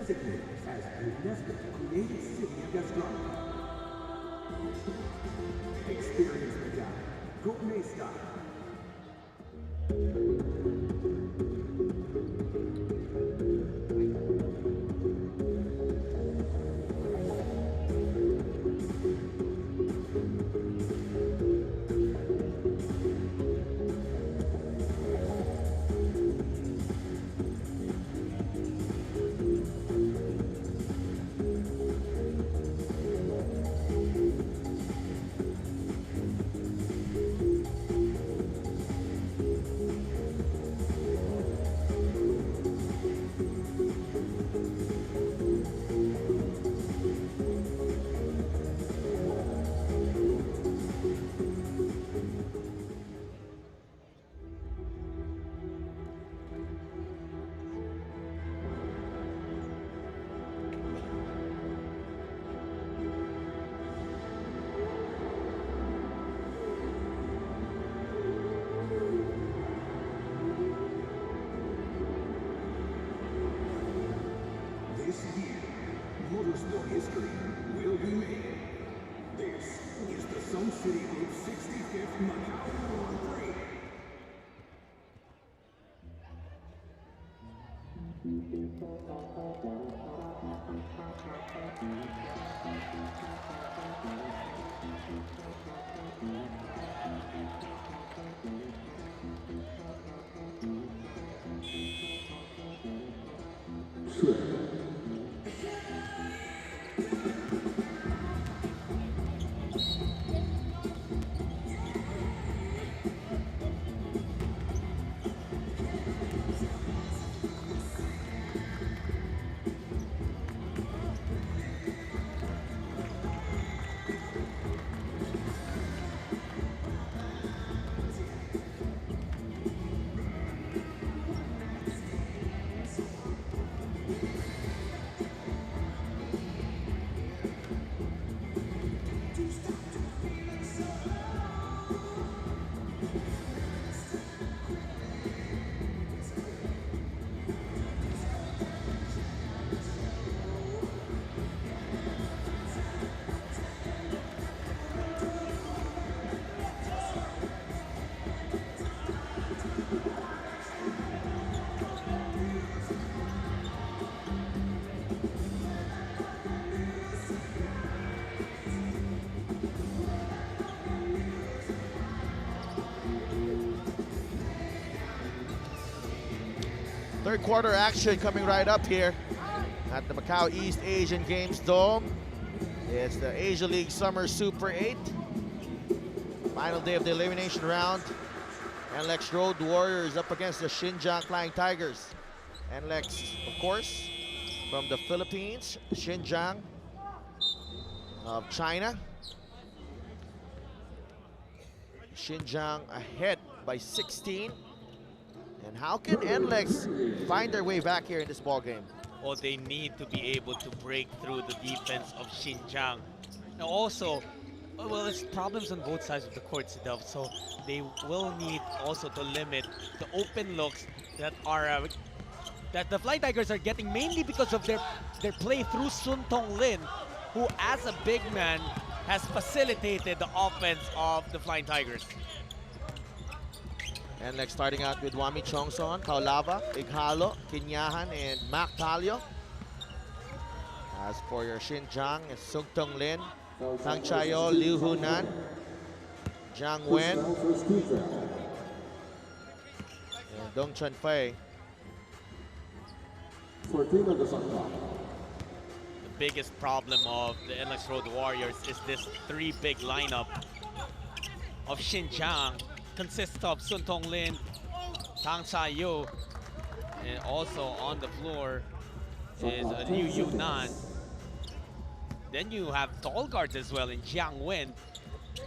designated as UNESCO Creative City of Gastronomy. Experience Macau, gourmet style. This year, motorsport history will be made. This is the Sun City Group's 65th Macau Grand Prix. Third quarter action coming right up here at the Macau East Asian Games Dome. It's the Asia League Summer Super 8. Final day of the elimination round. NLEX Road Warriors up against the Xinjiang Flying Tigers. NLEX, of course, from the Philippines. Xinjiang of China. Xinjiang ahead by 16. And how can NLEX find their way back here in this ball game? Well, they need to be able to break through the defense of Xinjiang. And also, well, there's problems on both sides of the court, Sidov, so they will need also to limit the open looks that are that the Flying Tigers are getting, mainly because of their play through Sun Tong Lin, who as a big man has facilitated the offense of the Flying Tigers. NLEX starting out with Wami Chongson, Kaulava, Ighalo, Kinyahan, and Mac Talio. As for your Xinjiang, it's Sung Tong Lin, Tang Chayo, Liu Hunan, Jiang Wen, and Dong Chun Fei. The biggest problem of the NLEX Road Warriors is this three big lineup of Xinjiang. Consists of Sun Tong Lin, Tang Chayo, and also on the floor is Liu Yunan. Then you have tall guards as well in Jiang Wen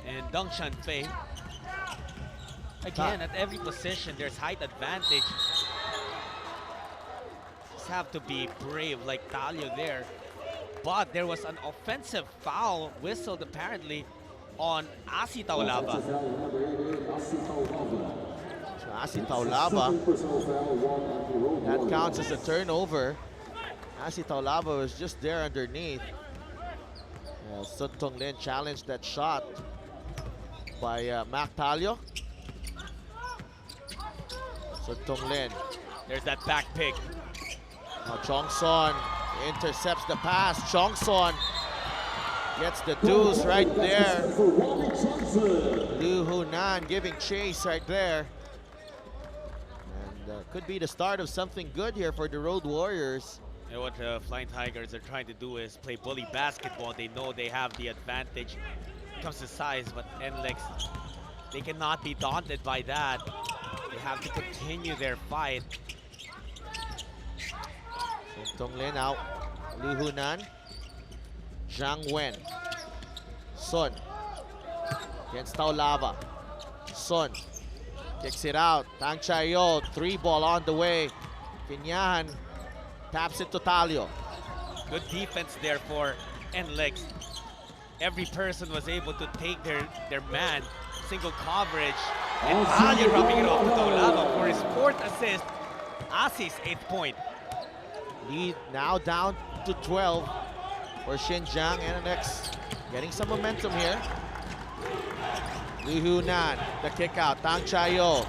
and Dong Chun Fei. Again, at every position, there's height advantage. Just have to be brave like Talio there. But there was an offensive foul whistled apparently on Asi Taulava. So Asi Taulava, that counts as a turnover Asi Taulava was just there underneath. Sun Tong Lin challenged that shot by Mac Talio. Sun Tong Lin. There's that back pick. Now Chong Son intercepts the pass. Chong Son gets the deuce right there. Liu Hunan giving chase right there. And could be the start of something good here for the Road Warriors. And what the Flying Tigers are trying to do is play bully basketball. They know they have the advantage when it comes to size, but NLEX, they cannot be daunted by that. They have to continue their fight. Tong Lin out. Liu Hunan. Zhang Wen. Sun. Against Taulava. Sun. Kicks it out. Tang Chayo. 3-ball on the way. Pinyahan taps it to Talio. Good defense there for NLEX. Every person was able to take their man, single coverage. And Talio dropping it off to Taulava for his 4th assist. Asi's 8th point. Lead now down to 12 for Xinjiang. NLEX getting some momentum here. Liu Hunan, the kick out. Tang Chayo.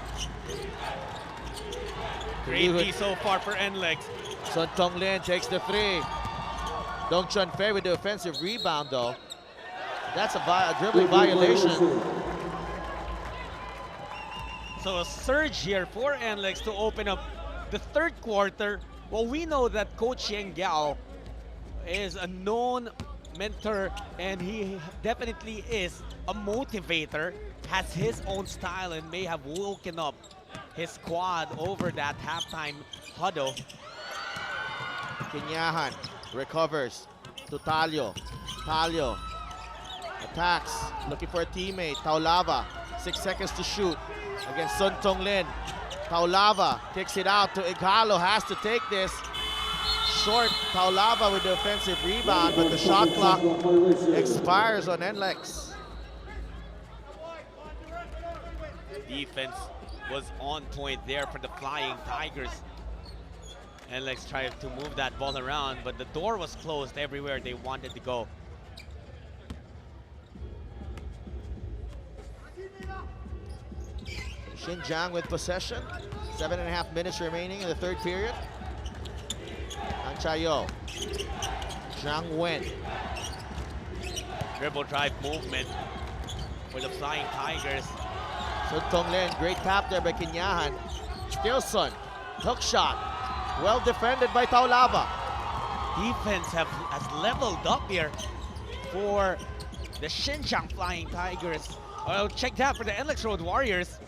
Great D so far for NLEX. Sun Tong Lin takes the 3. Dong Chun Fei with the offensive rebound though. That's a dribbling violation. So a surge here for NLEX to open up the 3rd quarter. Well, we know that Coach Yang Gao is a known mentor and he definitely is a motivator, has his own style and may have woken up his squad over that halftime huddle. Kinyahan recovers to Talio. Talio attacks, looking for a teammate. Taulava, 6 seconds to shoot against Sun Tong Lin. Taulava kicks it out to Igalo, has to take this. Short Taulava with the offensive rebound, but the shot clock expires on NLEX. Defense was on point there for the Flying Tigers. NLEX tried to move that ball around, but the door was closed everywhere they wanted to go. Xinjiang with possession. 7.5 minutes remaining in the 3rd period. Tang Chayo. Zhang Wen. Dribble drive movement for the Flying Tigers. Sun Tong Lin, great tap there by Kinyahan. Still Sun. Hook shot. Well defended by Taulava. Defense has leveled up here for the Xinjiang Flying Tigers. Well, check that for the NLEX Road Warriors.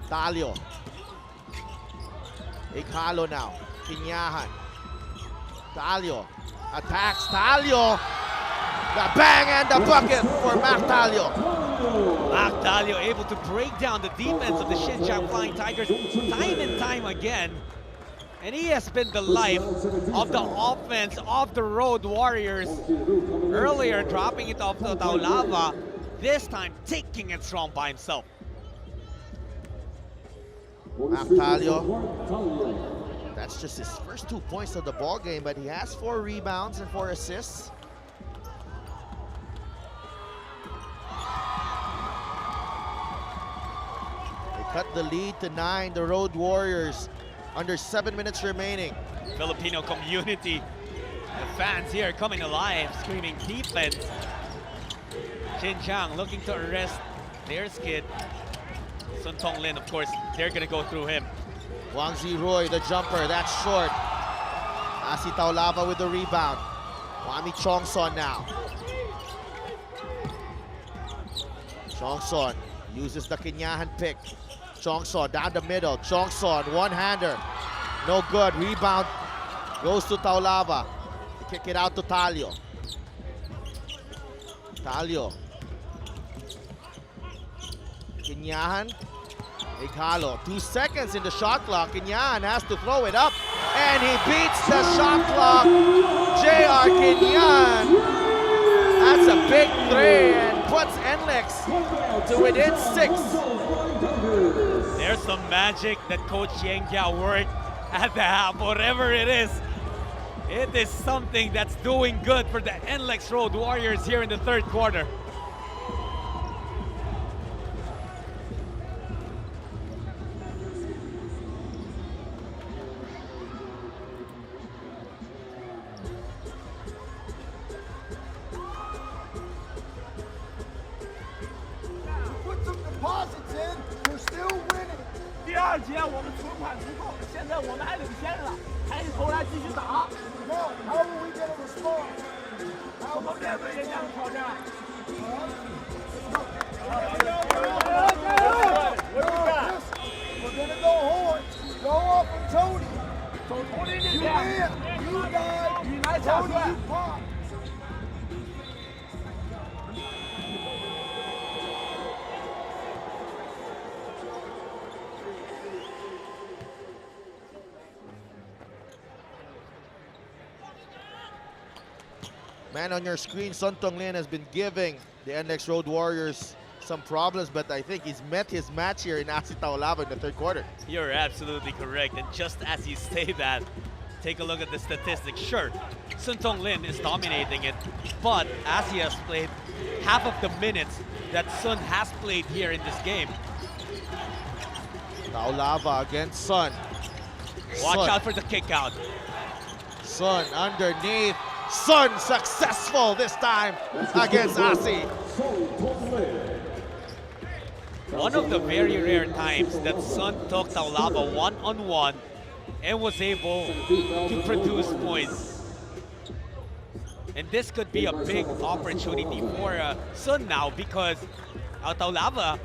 Talio. Igalo now. Kinyahan. Talio attacks. Talio. The bang and the bucket for Mac Talio. Mac Talio able to break down the defense of the Xinjiang Flying Tigers time and time again. And he has been the life of the offense of the Road Warriors. Earlier dropping it off to Taulava. This time taking it strong by himself. Mac Talio. That's just his first 2 points of the ball game, but he has 4 rebounds and 4 assists. They cut the lead to 9, the Road Warriors, under 7 minutes remaining. Filipino community, the fans here coming alive, screaming defense. Xinjiang looking to arrest their skid. Sun Tong Lin, of course, they're gonna go through him. Wang Ziroy, the jumper, that's short. Asi Taulava with the rebound. Wami Chongson now. Chongson uses the Kinyahan pick. Chongson down the middle. Chongson, one-hander. No good. Rebound goes to Taulava. They kick it out to Talio. Talio. Kinyahan. Igalo. 2 seconds in the shot clock. Kinyahan has to throw it up. And he beats the shot clock. J.R. Kinyahan. That's a big 3 and puts NLEX to within 6. There's some magic that Coach Yang Giao worked at the half. Whatever it is, It is something that's doing good for the NLEX Road Warriors here in the third quarter. Put some deposits in, we're still winning. 第二节我们存款足够，现在我们还领先了，还是投篮继续打。 Now, how are we gonna respond? 怎么面对人家的挑战？ We're gonna go horns. Go off of Tony. 走丛林这 You 边， win. You dive. 雨来下 Tony, 帅 you。pop. Man, on your screen, Sun Tong Lin has been giving the NLEX Road Warriors some problems, but I think he's met his match here in Asi Taulava in the third quarter. You're absolutely correct. And just as you say that, take a look at the statistics. Sure, Sun Tong Lin is dominating it, but as he has played half of the minutes that Sun has played here in this game. Taulava against Sun. Watch Sun. out for the kick out. Sun underneath. Sun successful this time against Asi. One of the very rare times that Sun took Taulava one-on-one and was able to produce points. And this could be a big opportunity for Sun now, because Taulava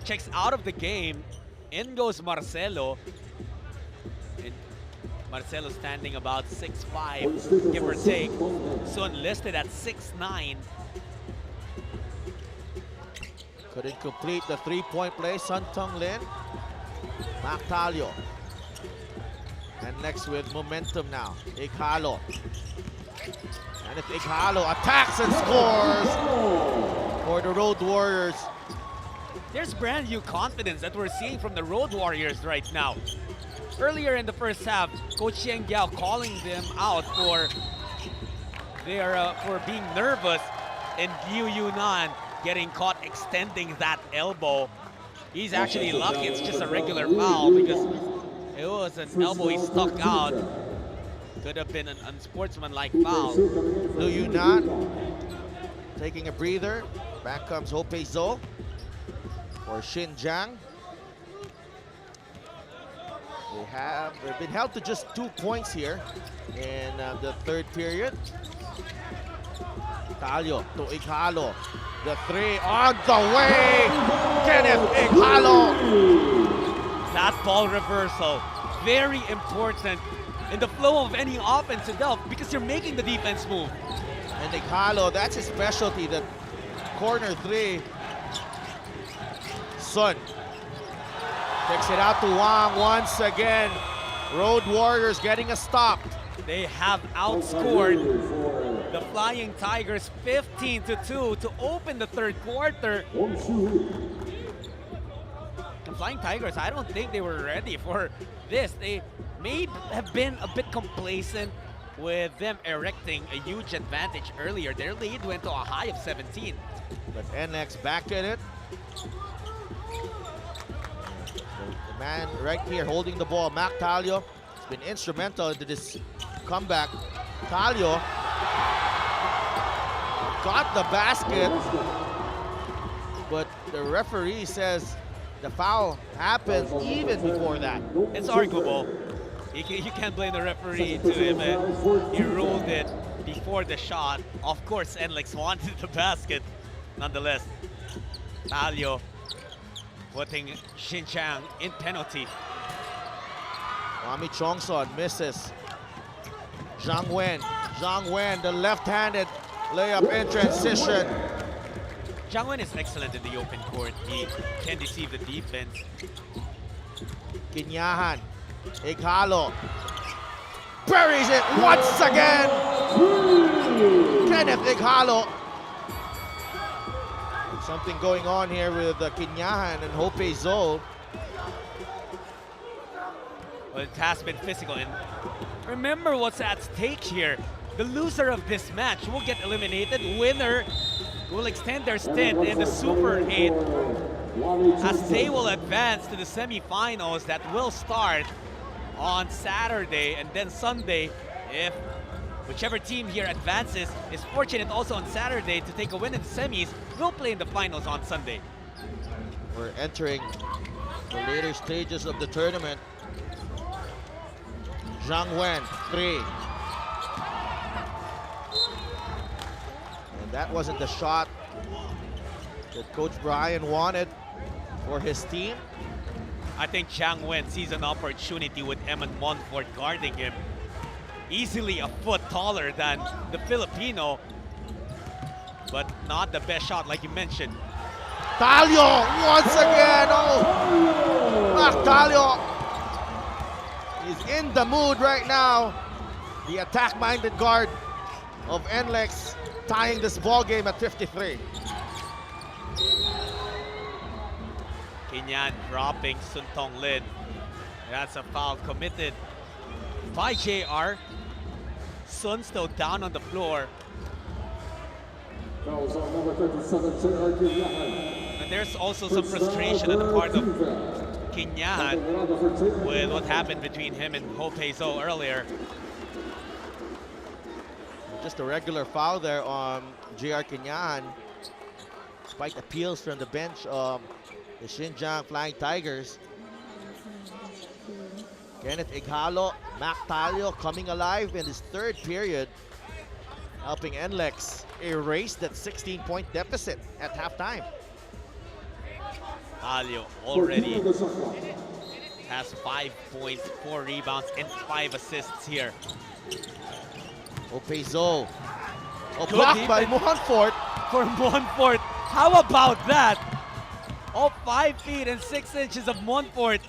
checks out of the game. In goes Marcelo. And Marcelo standing about 6'5", give or take. Sun listed at 6'9". Couldn't complete the three-point play. Sun Tong Lin. Mactalio. And next with momentum now. Ighalo. And if Ighalo attacks and scores for the Road Warriors. There's brand new confidence that we're seeing from the Road Warriors right now. Earlier in the first half, Coach Xiangyao calling them out for being nervous, and Liu Yunan getting caught extending that elbow. He's actually lucky it's just a regular foul, because it was an elbow he stuck out. Could have been an unsportsmanlike foul. Liu Yunan taking a breather. Back comes Hope Zo for Xinjiang. They've been held to just 2 points here in the third period. Talio to Ighalo. The three on the way. Kenneth Ighalo. That ball reversal, very important in the flow of any offense itself, because you're making the defense move. And Ighalo, that's his specialty, the corner three. Sun takes it out to Wang once again. Road Warriors getting a stop. They have outscored the Flying Tigers 15-2 to open the third quarter. The Flying Tigers, I don't think they were ready for this. They may have been a bit complacent with them erecting a huge advantage earlier. Their lead went to a high of 17. But NLEX back at it. The man right here holding the ball, Mac Talio, has been instrumental into this comeback. Talio got the basket, but the referee says the foul happened even before that. It's arguable. You can't blame the referee to him. He ruled it before the shot. Of course, NLEX wanted the basket. Nonetheless, Talio putting Xinjiang in penalty. Wami Chongson misses. Zhang Wen, the left-handed layup in transition. Zhang Wen is excellent in the open court. He can deceive the defense. Kinyahan, Ighalo, buries it once again. Kenneth Ighalo. Something going on here with Kinyahan and Hope Zo. Well, it has been physical. And remember what's at stake here. The loser of this match will get eliminated. Winner will extend their stint in the Super 8 as they will advance to the semifinals that will start on Saturday and then Sunday. If whichever team here advances is fortunate also on Saturday to take a win in the semis, will play in the finals on Sunday. We're entering the later stages of the tournament. Zhang Wen, 3. And that wasn't the shot that Coach Brian wanted for his team. I think Zhang Wen sees an opportunity with Eman Montfort guarding him. Easily a foot taller than the Filipino, but not the best shot like you mentioned. Talio once again. Oh, Talio is in the mood right now. The attack-minded guard of NLEX tying this ball game at 53. Kinyan dropping Sun Tong Lin. That's a foul committed by JR. Sun still down on the floor. Fouls on number 37, J.R. Kinyahan. And there's also some frustration on the part of Kinyahan with what happened between him and Ho Pei-zo earlier. Just a regular foul there on J.R. Kinyahan, despite appeals from the bench of the Xinjiang Flying Tigers. Kenneth Ighalo, Mac Talio coming alive in his third period, helping NLEX erase that 16-point deficit at halftime. Talio already has 5 points, 4 rebounds, and 5 assists here. Opeizo. Blocked by Montfort. For Montfort. How about that? All 5 feet and 6 inches of Montfort.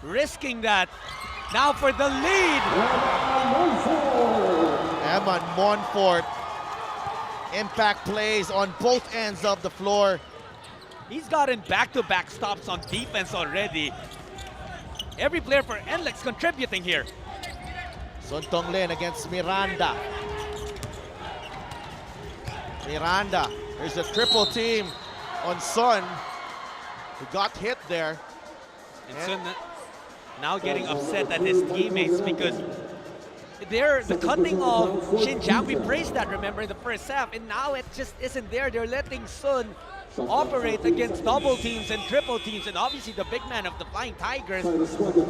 Risking that. Now for the lead. Eman Montfort. Impact plays on both ends of the floor. He's gotten back-to-back stops on defense already. Every player for NLEX contributing here. Sun Tong Lin against Miranda. Miranda, there's a triple team on Sun, who got hit there. And Sun now getting upset at his teammates because the cutting of Xinjiang, we praised that, remember, in the first half, and now it just isn't there. They're letting Sun operate against double teams and triple teams, and obviously the big man of the Flying Tigers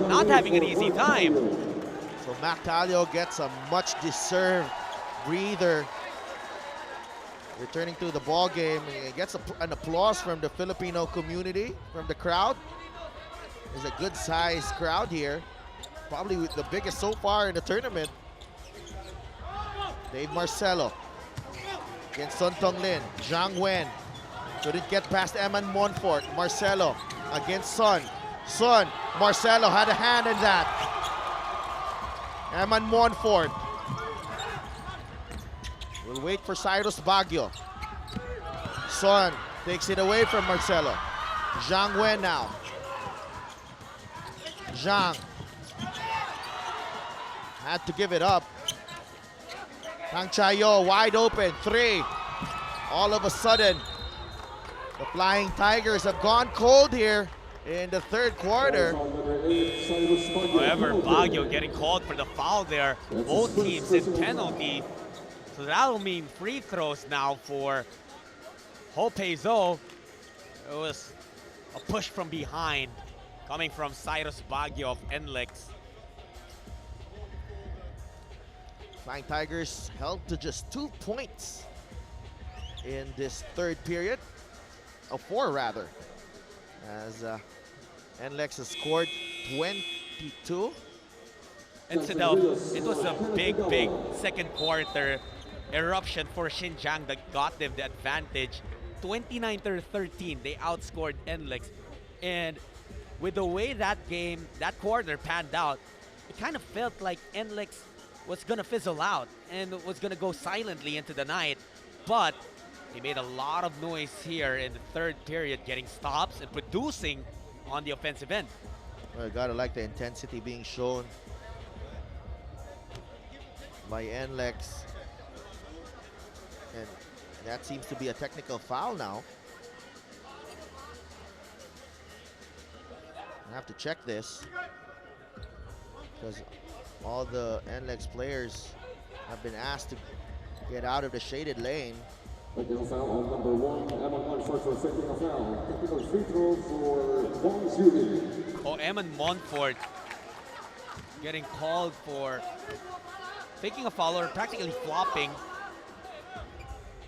not having an easy time. So Mac Talio gets a much-deserved breather, returning to the ball game. He gets an applause from the Filipino community, from the crowd. There's a good-sized crowd here, probably the biggest so far in the tournament. Dave Marcelo against Sun Tong Lin. Zhang Wen couldn't get past Eman Montfort. Marcelo against Sun. Sun, Marcelo had a hand in that. Eman Montfort. We'll wait for Cyrus Baguio. Sun takes it away from Marcelo. Zhang Wen now. Zhang had to give it up. Kang Chayo wide open, 3. All of a sudden, the Flying Tigers have gone cold here in the third quarter. However, Baguio getting called for the foul there. Both teams in penalty. So that'll mean free throws now for Ho Pei-zo. It was a push from behind coming from Cyrus Baguio of NLEX. Flying Tigers held to just 2 points in this third period. 4 rather. As NLEX has scored 22. And Sidel, it was a big second quarter eruption for Xinjiang that got them the advantage. 29-13, they outscored NLEX. And with the way that quarter panned out, it kind of felt like NLEX was gonna fizzle out and was gonna go silently into the night. But he made a lot of noise here in the third period, getting stops and producing on the offensive end. I gotta like the intensity being shown by NLEX. And that seems to be a technical foul now. I have to check this because all the NLEX players have been asked to get out of the shaded lane. Technical foul on number 1, Eman Montfort for technical foul. Technical free throw for Guanghui. Oh, Eman Montfort getting called for taking a foul or practically flopping.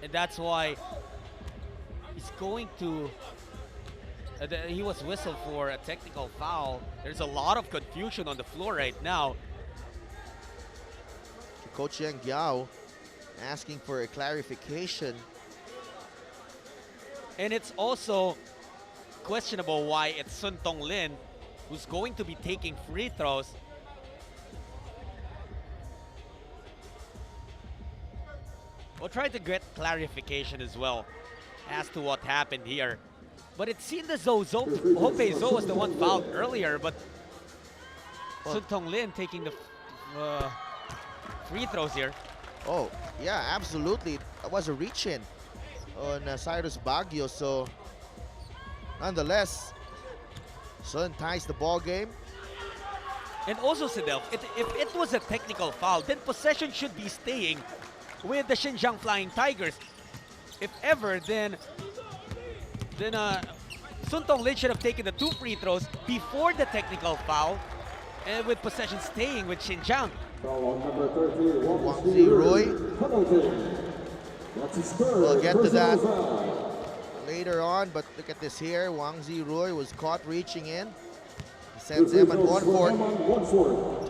And that's why he's going to, he was whistled for a technical foul. There's a lot of confusion on the floor right now. Coach Yang Giao asking for a clarification. And it's also questionable why it's Sun Tong Lin who's going to be taking free throws. We'll try to get clarification as well as to what happened here. But it seemed as though Hope Zo was the one fouled earlier, but Sun Tong Lin taking the free throws here. Oh, yeah, absolutely. That was a reach-in on Cyrus Baguio, so nonetheless, Sun ties the ball game. And also, Sidel, if it was a technical foul, then possession should be staying with the Xinjiang Flying Tigers. If ever, then Sun Tong Lin should have taken the 2 free throws before the technical foul, and with possession staying with Xinjiang. Foul on number 13, Wang Ziroy. We'll get to that later on, but look at this here. Wang Ziroy was caught reaching in. He sends Eman Montfort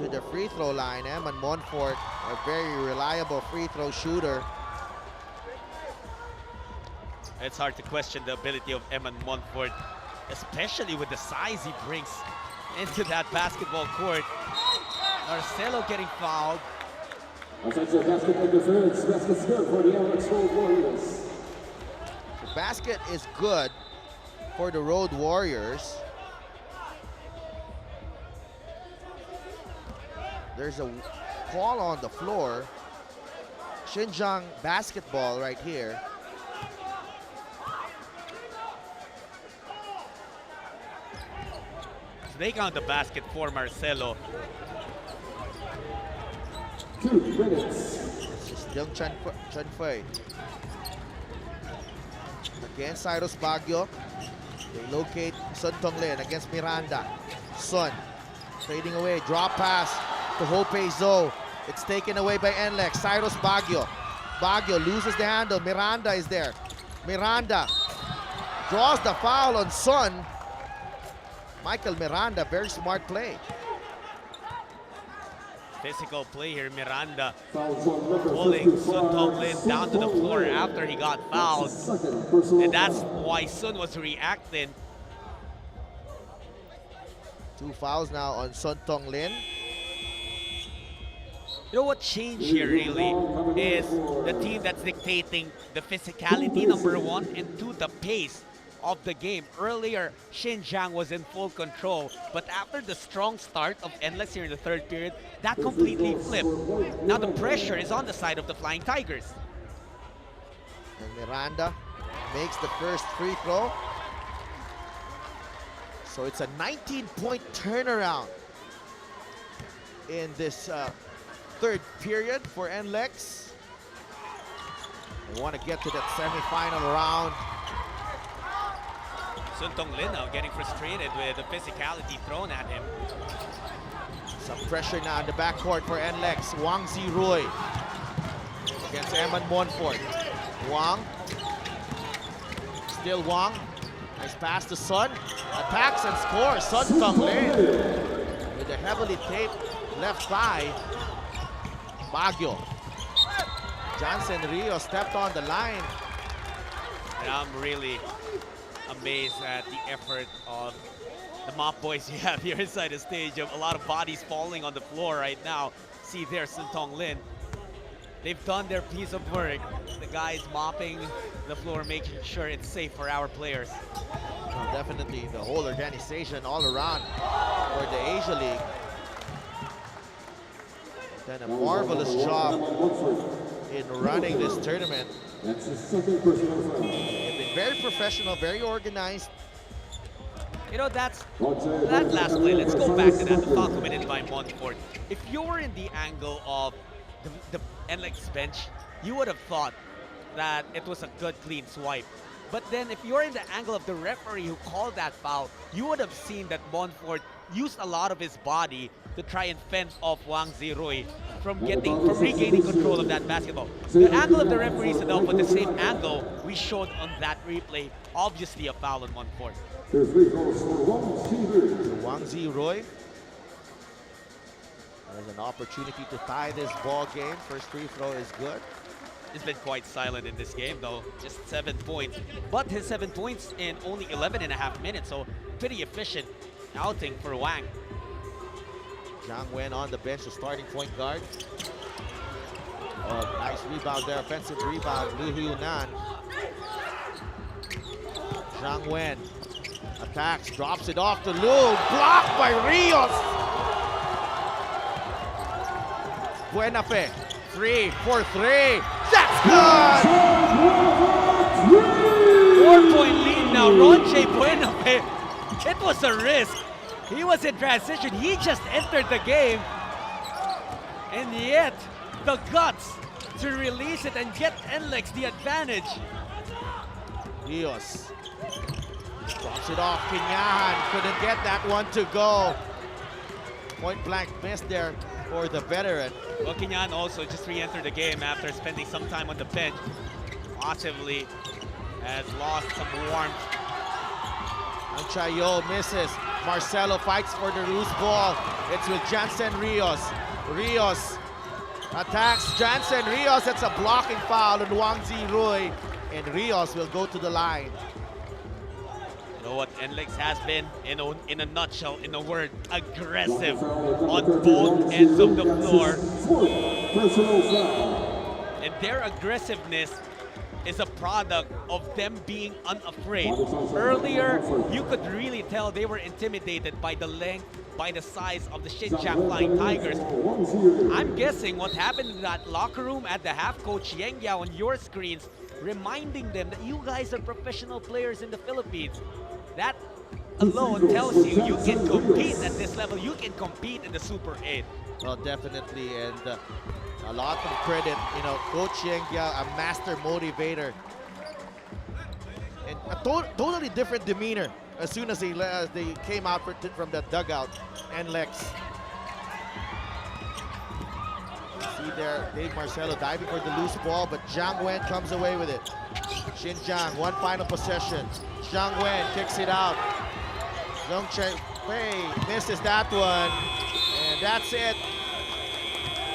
to the free throw line. Eman Montfort, a very reliable free throw shooter. It's hard to question the ability of Eman Montfort, especially with the size he brings into that basketball court. Marcelo getting fouled. Offensive basket interference. Basket's good for the NLEX Road Warriors. The basket is good for the Road Warriors. There's a call on the floor. Xinjiang basketball right here. So they count the basket for Marcelo. 2 minutes. This is Young Chen Fei. Against Cyrus Baguio. They locate Sun Tong Lin against Miranda. Sun fading away. Drop pass to Hope Zo. It's taken away by NLEX. Cyrus Baguio. Baguio loses the handle. Miranda is there. Miranda draws the foul on Sun. Michael Miranda, very smart play. Physical play here, Miranda pulling Sun Tong Lin down to the floor after he got fouled. And that's why Sun was reacting. 2 fouls now on Sun Tong Lin. You know what changed here really is the team that's dictating the physicality, number 1, and 2, the pace of the game. Earlier, Xinjiang was in full control, but after the strong start of NLEX here in the 3rd period, that completely flipped. Now the pressure is on the side of the Flying Tigers. And Miranda makes the first free throw. So it's a 19-point turnaround in this 3rd period for NLEX. They want to get to that semifinal round. Sun Tong Lin now getting frustrated with the physicality thrown at him. Some pressure now in the backcourt for NLEX. Wang Ziroy against Eman Montfort. Wang. Still Wang. Nice pass to Sun. Attacks and scores. Sun Tong Lin with a heavily taped left thigh. Baguio. Johnson Rio stepped on the line. And I'm really amazed at the effort of the mop boys you have here inside the stage. A lot of bodies falling on the floor right now. See there, Sun Tong Lin. They've done their piece of work. The guys mopping the floor, making sure it's safe for our players. Definitely the whole organization all around for the Asia League. Done a marvelous job in running this tournament. That's the second personal foul. They've been very professional, very organized. You know, that last play, let's go back to that, the foul committed by Montfort. If you were in the angle of the NLEX bench, you would have thought that it was a good, clean swipe. But then if you're in the angle of the referee who called that foul, you would have seen that Montfort used a lot of his body to try and fence off Wang Zirui from regaining control of that basketball. The angle of the referee is enough, but the same angle we showed on that replay, obviously a foul on Montfort. There's free throws for Wang Zirui has an opportunity to tie this ball game. First free throw is good. He's been quite silent in this game though, just 7 points. But his 7 points in only 11.5 minutes, so pretty efficient outing for Wang. Zhang Wen on the bench, the starting point guard. Oh, nice rebound there, offensive rebound, Liu Hyunan. Zhang Wen attacks, drops it off to Liu, blocked by Rios. Buenafe, 3 for 3. That's good! 4-point lead now, Ronche Buenafe. It was a risk. He was in transition. He just entered the game. And yet, the guts to release it and get NLEX the advantage. Rios drops it off. Kinyahan couldn't get that one to go. Point blank miss there for the veteran. Well, Kinyan also just re-entered the game after spending some time on the bench. Possibly has lost some warmth. Anchayo misses. Marcelo fights for the loose ball. It's with Jansen Rios. Rios attacks Jansen Rios. It's a blocking foul on Wang Zirui. And Rios will go to the line. You know what NLEX has been, in a nutshell, in a word, aggressive on both ends of the floor. personal foul. And their aggressiveness is a product of them being unafraid. Earlier, you could really tell they were intimidated by the length, by the size of the Xinjiang Flying Tigers. I'm guessing what happened in that locker room at the half, Coach Yang Yao on your screens, reminding them that you guys are professional players in the Philippines. That alone tells you you can compete at this level. You can compete in the Super 8. Well, definitely, and a lot of credit, you know, Coach Yang Yao, a master motivator. And a totally different demeanor as soon as they came out from the dugout. NLEX. See there, Dave Marcelo diving for the loose ball, but Zhang Wen comes away with it. Xinjiang, one final possession. Zhang Wen kicks it out. Zhong Wei misses that one. And that's it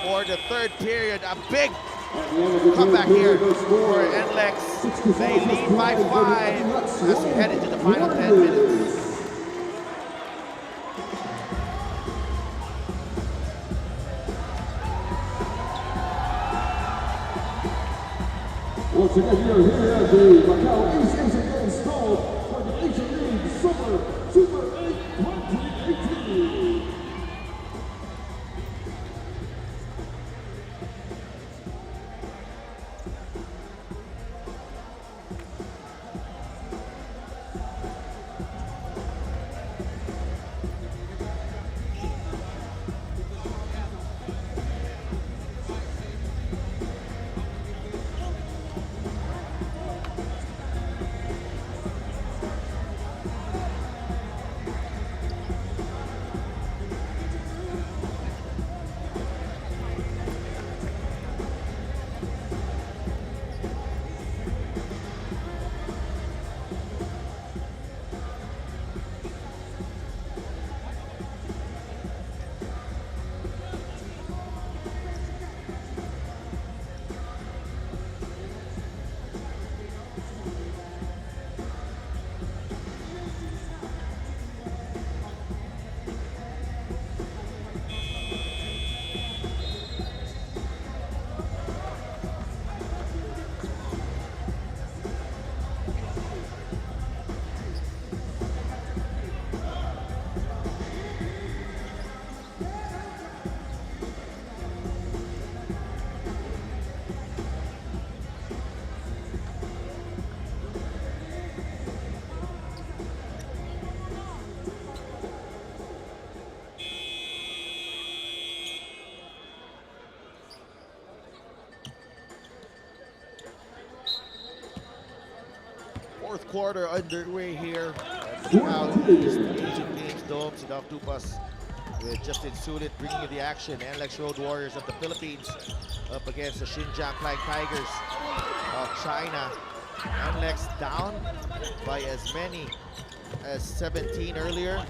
for the third period. A big comeback here for NLEX. They lead by 5 as we head into the final 10 minutes. Once again, you're here at the Macau East Asian Games Gold for the Asian League Super 8 2018. quarter underway here at the Macau East Asian Games Dome. Sidav Tupas with Justin Sulit bringing you the action. NLEX Road Warriors of the Philippines up against the Xinjiang Flying Tigers of China. NLEX down by as many as 17 earlier,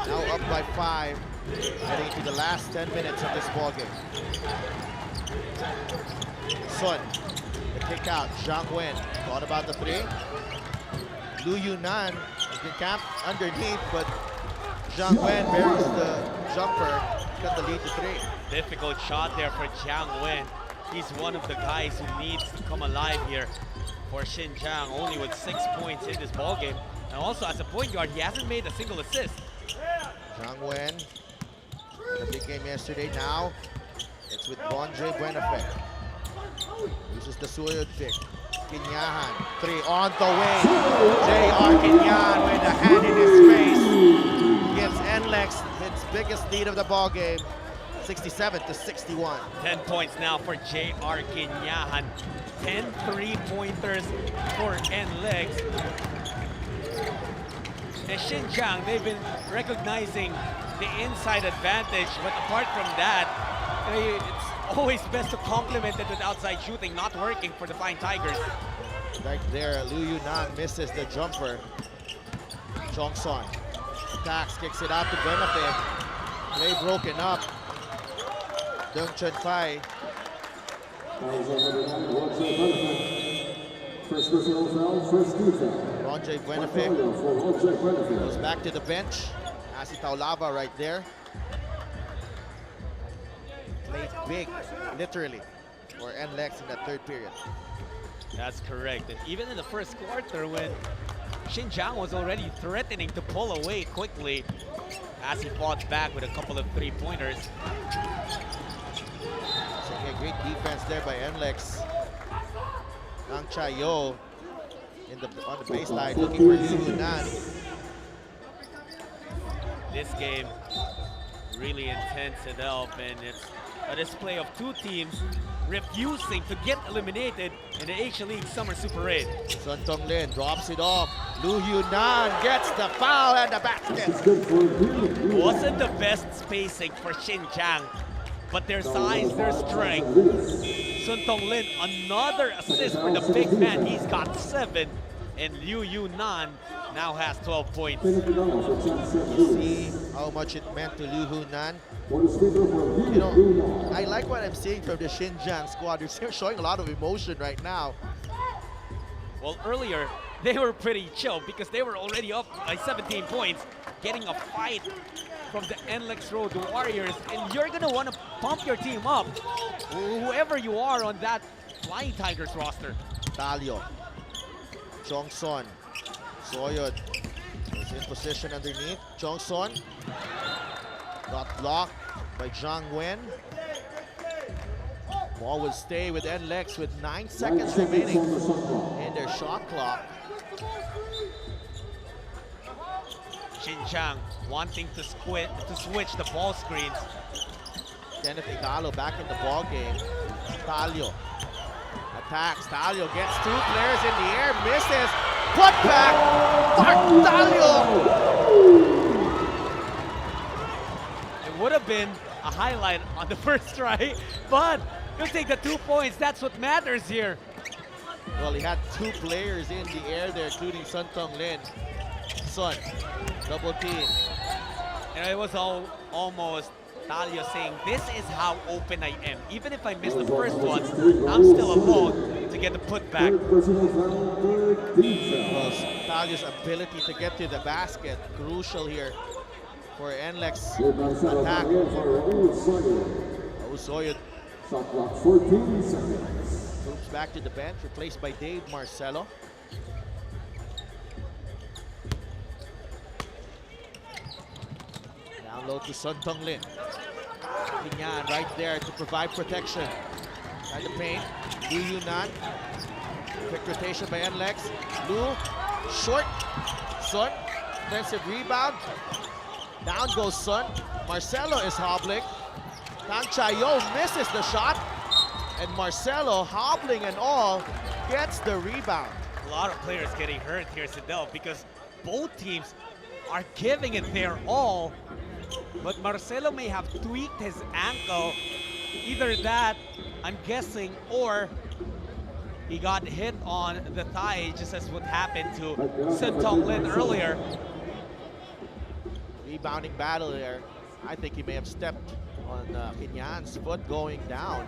now up by 5, heading to the last 10 minutes of this ballgame. Sun, the kick out, Zhang Wen, thought about the 3. Lu Yunan has been camped underneath, but Zhang Wen buries the jumper, cut the lead to 3. Difficult shot there for Zhang Wen. He's one of the guys who needs to come alive here for Xinjiang, only with 6 points in this ballgame. And also as a point guard, he hasn't made a single assist. Zhang Wen, the big game yesterday. Now it's with Guanghui Buenafe. Uses the Suyod pick. Kinyahan, 3 on the way. J.R. Kinyan with a hand in his face. Gives NLEX its biggest lead of the ball game, 67-61. 10 points now for J.R. Kinyahan. 10 3-pointers for NLEX. And Xinjiang, they've been recognizing the inside advantage, but apart from that, it's always best to complement it with outside shooting, not working for the Flying Tigers. Right there, Lu Yunan misses the jumper. Jongson attacks, kicks it out to Buenafe. Play broken up. Deng Chun Fai. First personal foul, first defense. Ronjay Buenafe goes back to the bench. Asi Taulava right there. Played big, literally, for NLEX in that third period. That's correct. And even in the first quarter, when Xinjiang was already threatening to pull away quickly, as he fought back with a couple of 3-pointers. So a great defense there by NLEX. Kang Chayo on the baseline looking for Lu Yunan. This game really intense itself, and it's a display of two teams refusing to get eliminated in the Asian League Summer Super 8. Sun Tong Lin drops it off. Lu Yunan gets the foul and the basket. Wasn't the best spacing for Xinjiang, but their size, their strength. Sun Tong Lin, another assist for the big man. He's got 7, and Liu Yunan now has 12 points. You see how much it meant to Liu Yunan. You know, I like what I'm seeing from the Xinjiang squad. They're showing a lot of emotion right now. Well, earlier, they were pretty chill because they were already up by 17 points, getting a fight from the NLEX Road Warriors, and you're gonna want to pump your team up, whoever you are on that Flying Tigers roster. Talio, Jongson, Soyod is in position underneath. Jongson got blocked by Zhang Wen. Ball will stay with NLEX with 9 seconds remaining in their shot clock. Xinjiang wanting to switch the ball screens. Kenneth Igalo back in the ball game. Talio attacks. Talio gets 2 players in the air, misses. Put back. Mark Talio. It would have been a highlight on the first try, but you'll take the 2 points. That's what matters here. Well, he had 2 players in the air there, including Sun Tong Lin. Sun, double team. And it was almost Talio saying, this is how open I am. Even if I miss the first one, I'm still alone to get the putback. Well, Talio's ability to get to the basket, crucial here for NLEX attack. Osoyo Shot clock 14 seconds. moves back to the bench, replaced by Dave Marcelo. Down low to Sun Tong Lin. Kinyan right there to provide protection. Try the paint. Lu Yunan. Quick rotation by NLEX. Lu, short. Sun, defensive rebound. Down goes Sun. Marcelo is hobbling. Kang Chayo misses the shot. And Marcelo, hobbling and all, gets the rebound. lot of players getting hurt here, Sidel, because both teams are giving it their all. But Marcelo may have tweaked his ankle. Either that, I'm guessing, or he got hit on the thigh, just as what happened to Sun Tong Lin earlier. Rebounding battle there. I think he may have stepped on Kinyan's foot going down.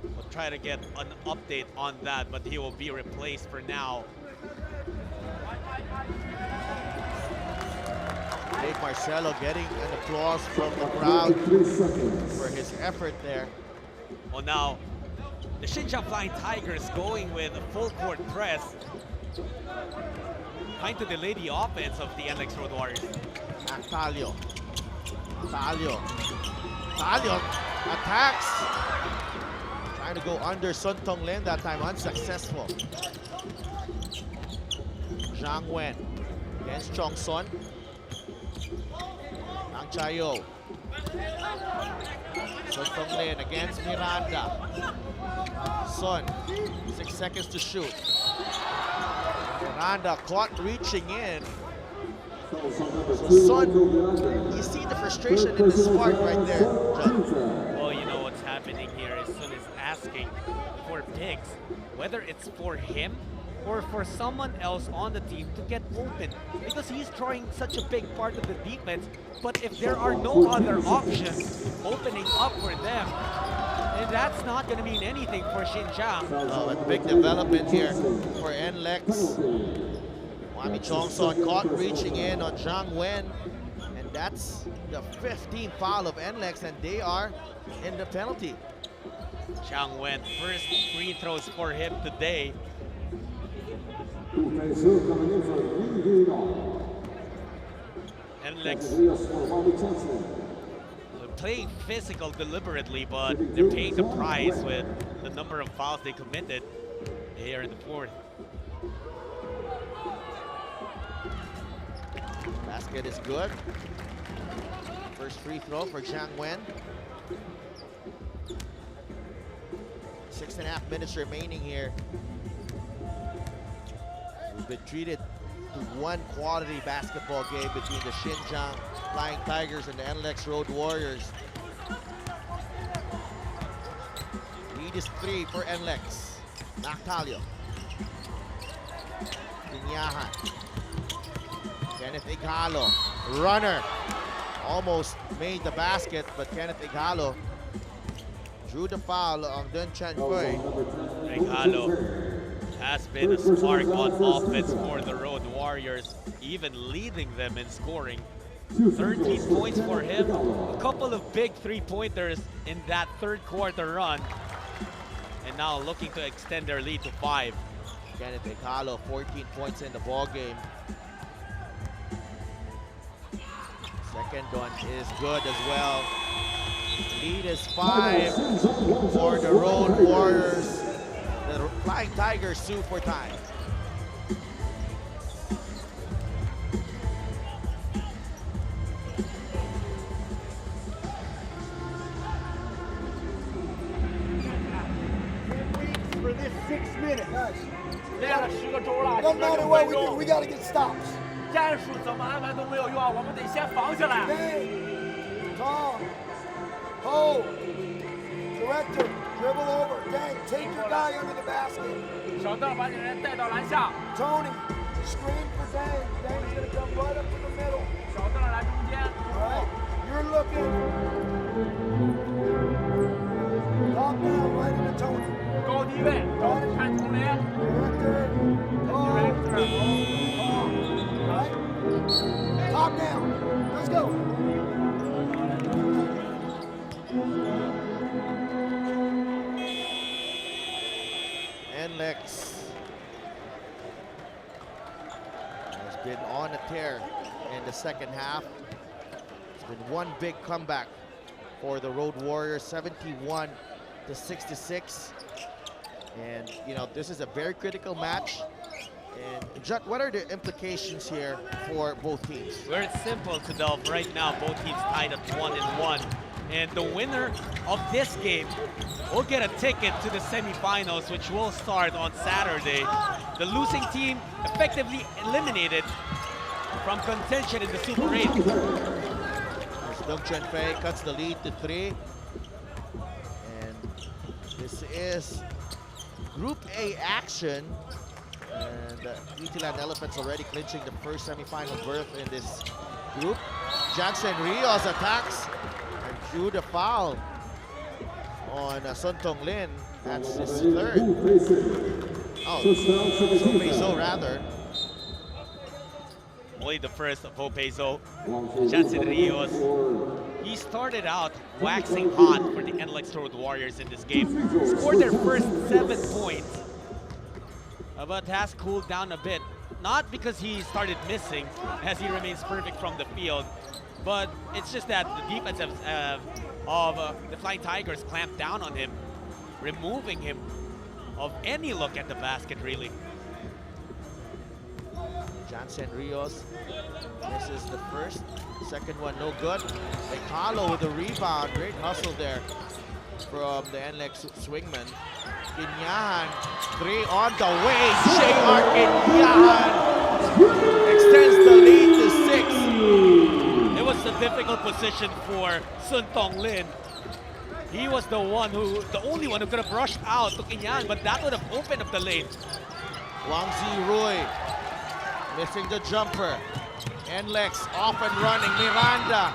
We'll try to get an update on that, but he will be replaced for now. Dave Marcelo getting an applause from the crowd for his effort there. Well, now, the Xinjiang Flying Tigers going with a full court press, trying to delay the offense of the NLEX Road Warriors. And Talio attacks. Trying to go under Sun Tong Lin, that time unsuccessful. Zhang Wen against Chong Son. Ang Chayo. Sun Tong Lin against Miranda. Sun, 6 seconds to shoot. Miranda caught reaching in. So Sun, you see the frustration in the spark right there, John. Well, you know what's happening here is Sun is asking for picks, whether it's for him or for someone else on the team to get open, because he's throwing such a big part of the defense. But if there are no other options opening up for them, then that's not going to mean anything for Xinjiang. Oh, a big development here for NLEX. Wami Chongson caught reaching in on Zhang Wen, and that's the 15th foul of NLEX, and they are in the penalty. Zhang Wen, first free throws for him today. NLEX playing physical deliberately, but they're paying the price with the number of fouls they committed here in the fourth. Basket is good. First free throw for Zhang Wen. 6.5 minutes remaining here. We've been treated to one quality basketball game between the Xinjiang Flying Tigers and the NLEX Road Warriors. Lead is 3 for NLEX. Nactalio. Pinyahan. Kenneth Ighalo, runner. Almost made the basket, but Kenneth Ighalo drew the foul on Dun Chan Hui. Ighalo has been a spark on offense for the Road Warriors, even leading them in scoring. 13 points for him, a couple of big three-pointers in that third quarter run, and now looking to extend their lead to 5. Kenneth Ighalo, 14 points in the ball game. Second one is good as well. Lead is 5 for the Road Warriors. The Flying Tigers sue for time. For this 6 minutes. 练了10个周了， No 10 matter 个 what 9 we 分 do, 钟 we，gotta get stops. 战术怎么安排都没有用，我们得先防下来。 Dang, Tom, hold, director, dribble over. Dang, take your guy under the basket. 小邓把你人带到篮下， Tony, screen for Dang. Dang's gonna come right up to the middle. 小邓来中间。 All right, you're looking. Top down, right into Tony. 高低位，看同联。 Director, hold, right? Top down. Let's go. NLEX has been on a tear in the second half. It's been one big comeback for the Road Warriors, 71 to 66. And you know, this is a very critical match. And Judd, what are the implications here for both teams? Where it's simple to delve right now, both teams tied at 1-1. And the winner of this game will get a ticket to the semifinals, which will start on Saturday. The losing team effectively eliminated from contention in the Super 8. Dong Chunfei cuts the lead to 3. And this is Group A action. And Itilan Elephants already clinching the first semifinal berth in this group. Jansen Rios attacks and drew the foul on Sun Tong Lin. That's his third. Oh, so Peso rather. Only the first of Peso. Jansen Rios. He started out waxing hot for the NLEX Road Warriors in this game. Scored their first 7 points, but has cooled down a bit. Not because he started missing, as he remains perfect from the field, but it's just that the defense of the Flying Tigers clamped down on him, removing him of any look at the basket, really. Jansen Rios misses the first. Second one no good. Ekalo with the rebound. Great hustle there from the NLEX swingman. Kinyahan, 3 on the way. J.R. Kinyahan extends the lead to 6. It was a difficult position for Sun Tong Lin. He was the only one who could have rushed out to Kinyahan, but that would have opened up the lane. Wang Zirui missing the jumper. NLEX off and running. Miranda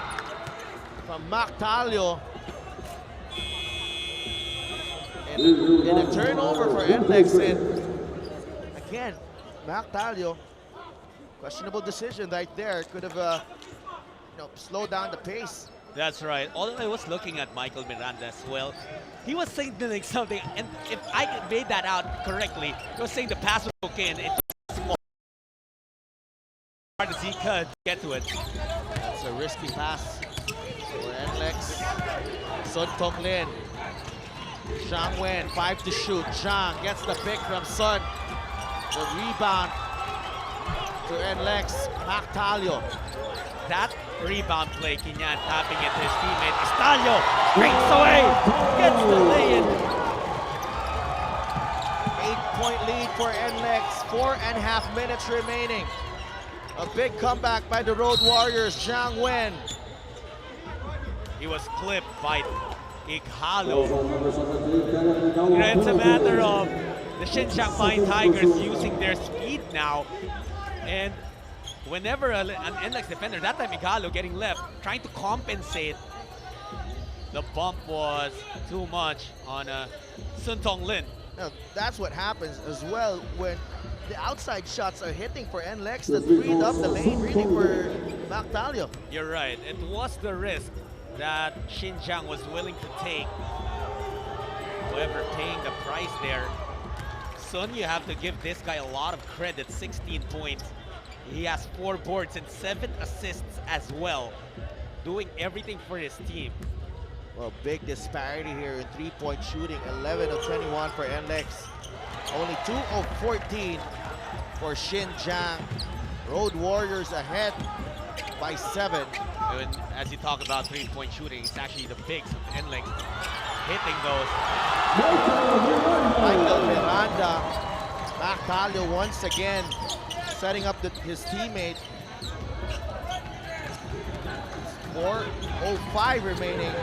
from Mactalio. And a turnover for NLEX. And again, Mactalio, questionable decision right there. Could have slowed down the pace. That's right. Although I was looking at Michael Miranda as well, he was signaling something, and if I made that out correctly, he was saying the pass was okay, and it was hard as he could get to it. That's a risky pass for NLEX. Sun Tong Lin. Zhang Wen, 5 to shoot. Zhang gets the pick from Sun. The rebound to NLEX. Mactalio. That rebound play, Kinyan tapping it to his teammate. Estalio breaks away, gets the lay-in. 8-point lead for NLEX, 4.5 minutes remaining. A big comeback by the Road Warriors, Zhang Wen. He was clipped by Ighalo. It's a matter of the Xinjiang Flying Tigers using their speed now. And whenever an NLEX defender, that time Ighalo getting left, trying to compensate. The bump was too much on Sun Tong Lin. Now, that's what happens as well when the outside shots are hitting for NLEX that freed up the lane really for Mactalio. You're right. It was the risk that Xinjiang was willing to take. However, paying the price there. Sun, you have to give this guy a lot of credit. 16 points. He has 4 boards and 7 assists as well, doing everything for his team. Well, big disparity here in 3-point shooting. 11 of 21 for NLEX. Only 2 of 14 for Xinjiang. Road Warriors ahead by 7. And as you talk about 3-point shooting, it's actually the bigs of NLEX hitting those. Michael Miranda. Mactalio once again setting up his teammate. 4:05 remaining.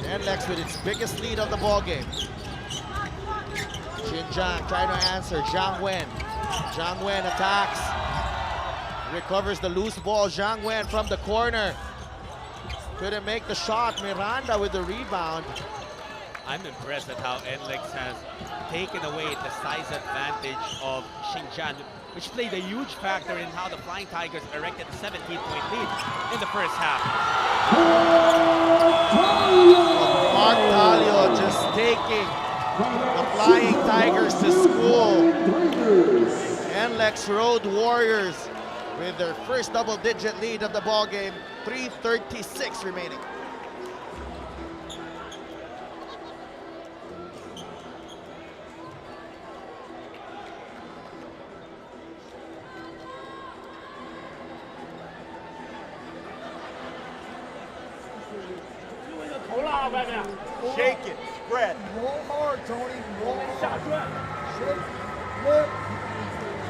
NLEX with its biggest lead of the ball game. Xinjiang trying to answer. Zhang Wen. Zhang Wen attacks. Recovers the loose ball. Zhang Wen from the corner. Couldn't make the shot. Miranda with the rebound. I'm impressed at how NLEX has taken away the size advantage of Xinjiang, which played a huge factor in how the Flying Tigers erected a 17-point lead in the first half. Mactalio just taking the Flying Tigers to school. NLEX Road Warriors with their first double-digit lead of the ball game. 3:36 remaining. 投了啊，外面。 Shake it, spread. Roll hard, Tony. Roll 下 hard. 转， Shake, whip,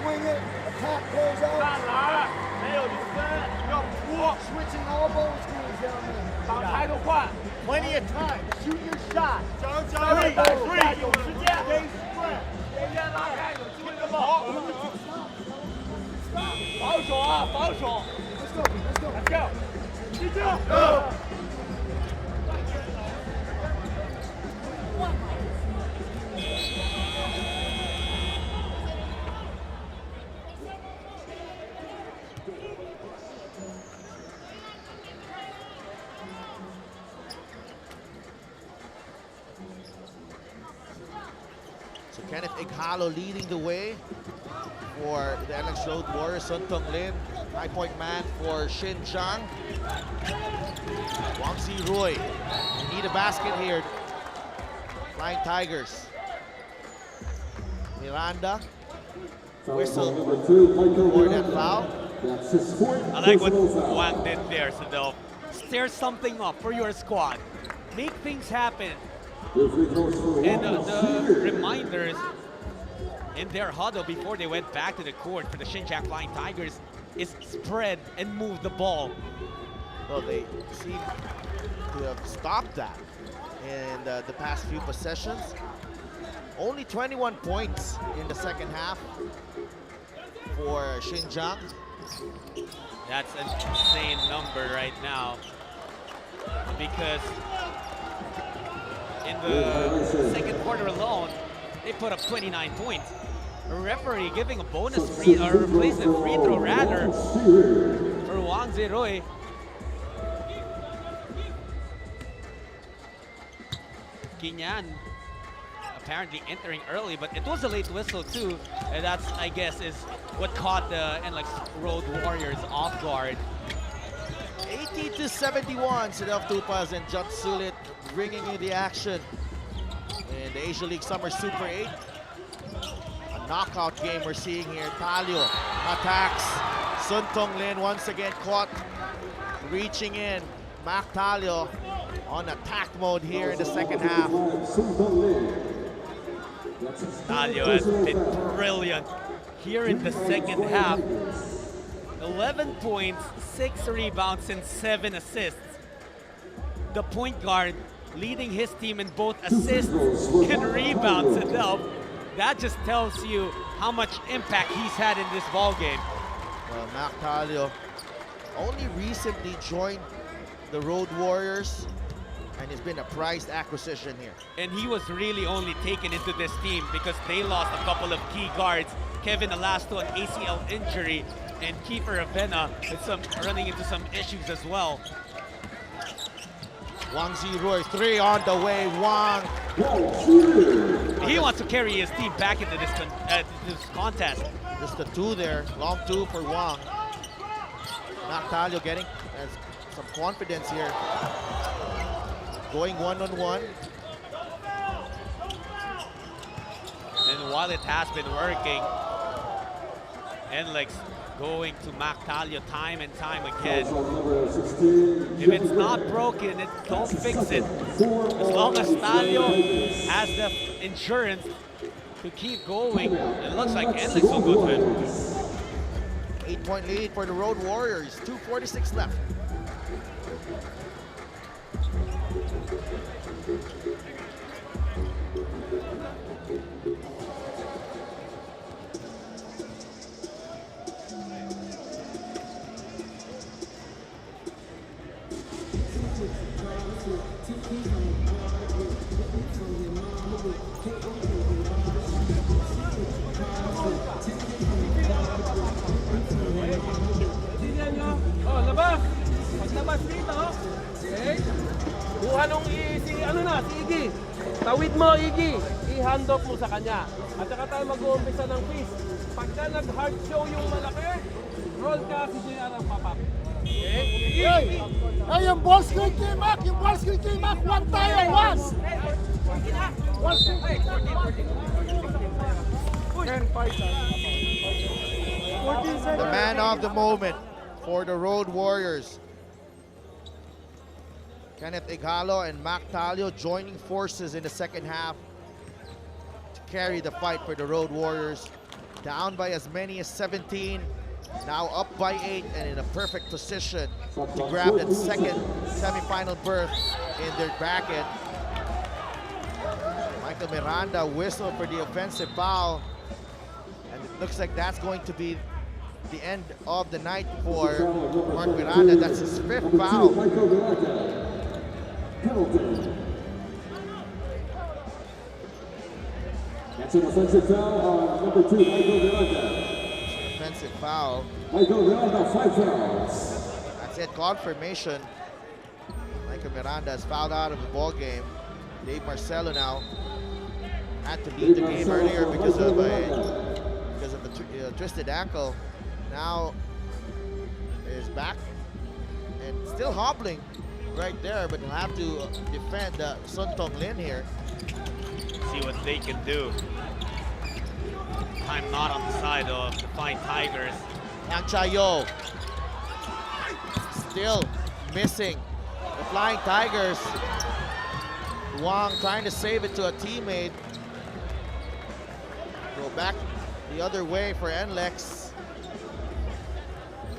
swing it, attack goes 看 out. 篮，没有零分，要扑， Switching elbows goes down there. 挡拆都快， Plenty of time. Shoot your shot. 3打3有时间， Stay spread. 时间拉开，有机会就跑。防守啊，防守 Let's go, let's go. ，Let's go，进球。 So Kenneth Ighalo leading the way for the NLEX Road Warriors. Sun Tong Lin, high-point man for Xinjiang. Wang Ziroy, they need a basket here. Flying Tigers. Miranda, whistle for that foul. I like what Wang did there, Sindel. Stir something up for your squad. Make things happen. And the reminders in their huddle before they went back to the court for the Xinjiang Flying Tigers is spread and move the ball. Well, they seem to have stopped that in the past few possessions. Only 21 points in the second half for Xinjiang. That's an insane number right now because in the second quarter alone, they put up 29 points. A referee giving a bonus free or replacement free throw rather for Wang Ziroy. Kinyan apparently entering early, but it was a late whistle too. And that's, I guess, is what caught the NLEX Road Warriors off guard. 80-71, Sidel Tupas and Jut Sulit bringing you the action in the Asia League Summer Super 8. A knockout game we're seeing here. Talio attacks. Sun Tong Lin once again caught reaching in. Mac Talio on attack mode here in the second half. Talio has been brilliant here in the second half. 11 points, 6 rebounds, and 7 assists. The point guard leading his team in both assists and rebounds itself. That just tells you how much impact he's had in this ball game. Well, Mac Talio only recently joined the Road Warriors and has been a prized acquisition here. And he was really only taken into this team because they lost a couple of key guards. Kevin Alasto, an ACL injury, and Kiefer Avena with running into some issues as well. Wang Ziroy, 3 on the way. Wang. He wants to carry his team back into this contest. Just the 2 there, long 2 for Wang. Talio getting some confidence here. Going one-on-one. And while it has been working, NLEX going to Mac Talio time and time again. If it's not broken, don't fix it. As long as Talio has the insurance to keep going, it looks like NLEX will go to it. 8-point lead for the Road Warriors. 2:46 left. Tingnan nyo. Oh, labas. Paglabas dito. Okay. Kuha nung si Iggy. Tawid mo, Iggy. I-handoff mo sa kanya. At saka tayo mag-uumpisa ng piece. Pagka nag-hard show yung malaki, roll ka si JR ang papap. Okay? Hey, yung ball screen kay Mac. Yung ball screen kay Mac. One tayo, once. One screen kay Mac. 14 seconds. The man of the moment for the Road Warriors. Kenneth Igalo and Mac Talio joining forces in the second half to carry the fight for the Road Warriors. Down by as many as 17, now up by 8, and in a perfect position to grab that second semifinal berth in their bracket. Michael Miranda whistled for the offensive foul, and it looks like that's going to be the end of the night for Mark Miranda. That's his 5th foul. That's an offensive foul on number 2, Michael Miranda. Offensive foul. Michael Miranda, 5 fouls. That's it, confirmation. Michael Miranda is fouled out of the ball game. Dave Marcelo now had to leave the game earlier because of a twisted ankle. Now is back and still hobbling right there, but he'll have to defend Sun Tong Lin here. See what they can do. I'm not on the side of the Flying Tigers. Yang Chayo still missing. The Flying Tigers. Wang trying to save it to a teammate. Go back the other way for NLEX.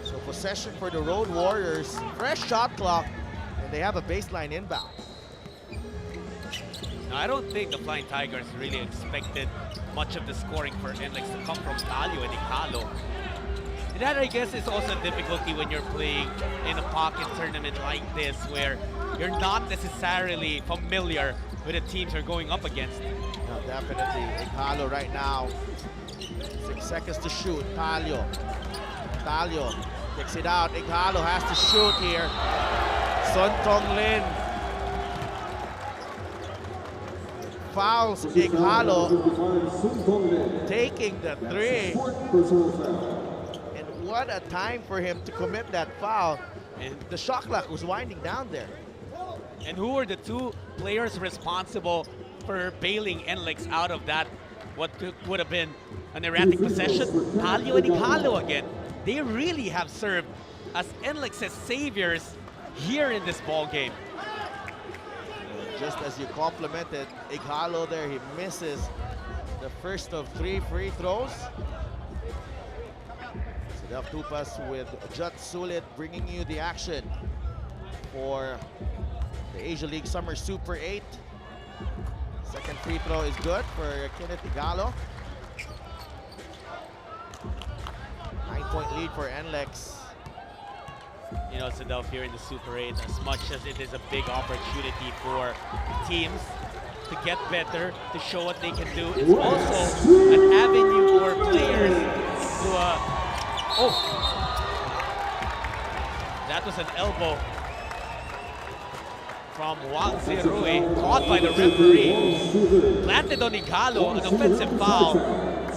So possession for the Road Warriors. Fresh shot clock, and they have a baseline inbound. Now, I don't think the Flying Tigers really expected much of the scoring for NLEX to come from Talio and Igalo. And that, I guess, is also a difficulty when you're playing in a pocket tournament like this, where you're not necessarily familiar with the teams you're going up against. No, definitely. Igalo right now. 6 seconds to shoot. Talio kicks it out. Igalo has to shoot here. Sun Tong Lin fouls Igalo, taking the 3. And what a time for him to commit that foul. And the shot clock was winding down there. And who were the 2 players responsible for bailing NLEX out of that, what would have been an erratic possession? Talio and Igalo again. They really have served as NLEX's saviors here in this ball game. Just as you complimented Igalo there, he misses the first of 3 free throws. Sedef Tupas with Jut Sulit bringing you the action for the Asia League Summer Super 8. Second free throw is good for Kenneth Igalo. 9-point lead for NLEX. You know, Sedef here in the Super 8, as much as it is a big opportunity for teams to get better, to show what they can do, it's also an avenue for players to, that was an elbow from Wang Zirui, caught by the referee. Planted on Igalo, an offensive foul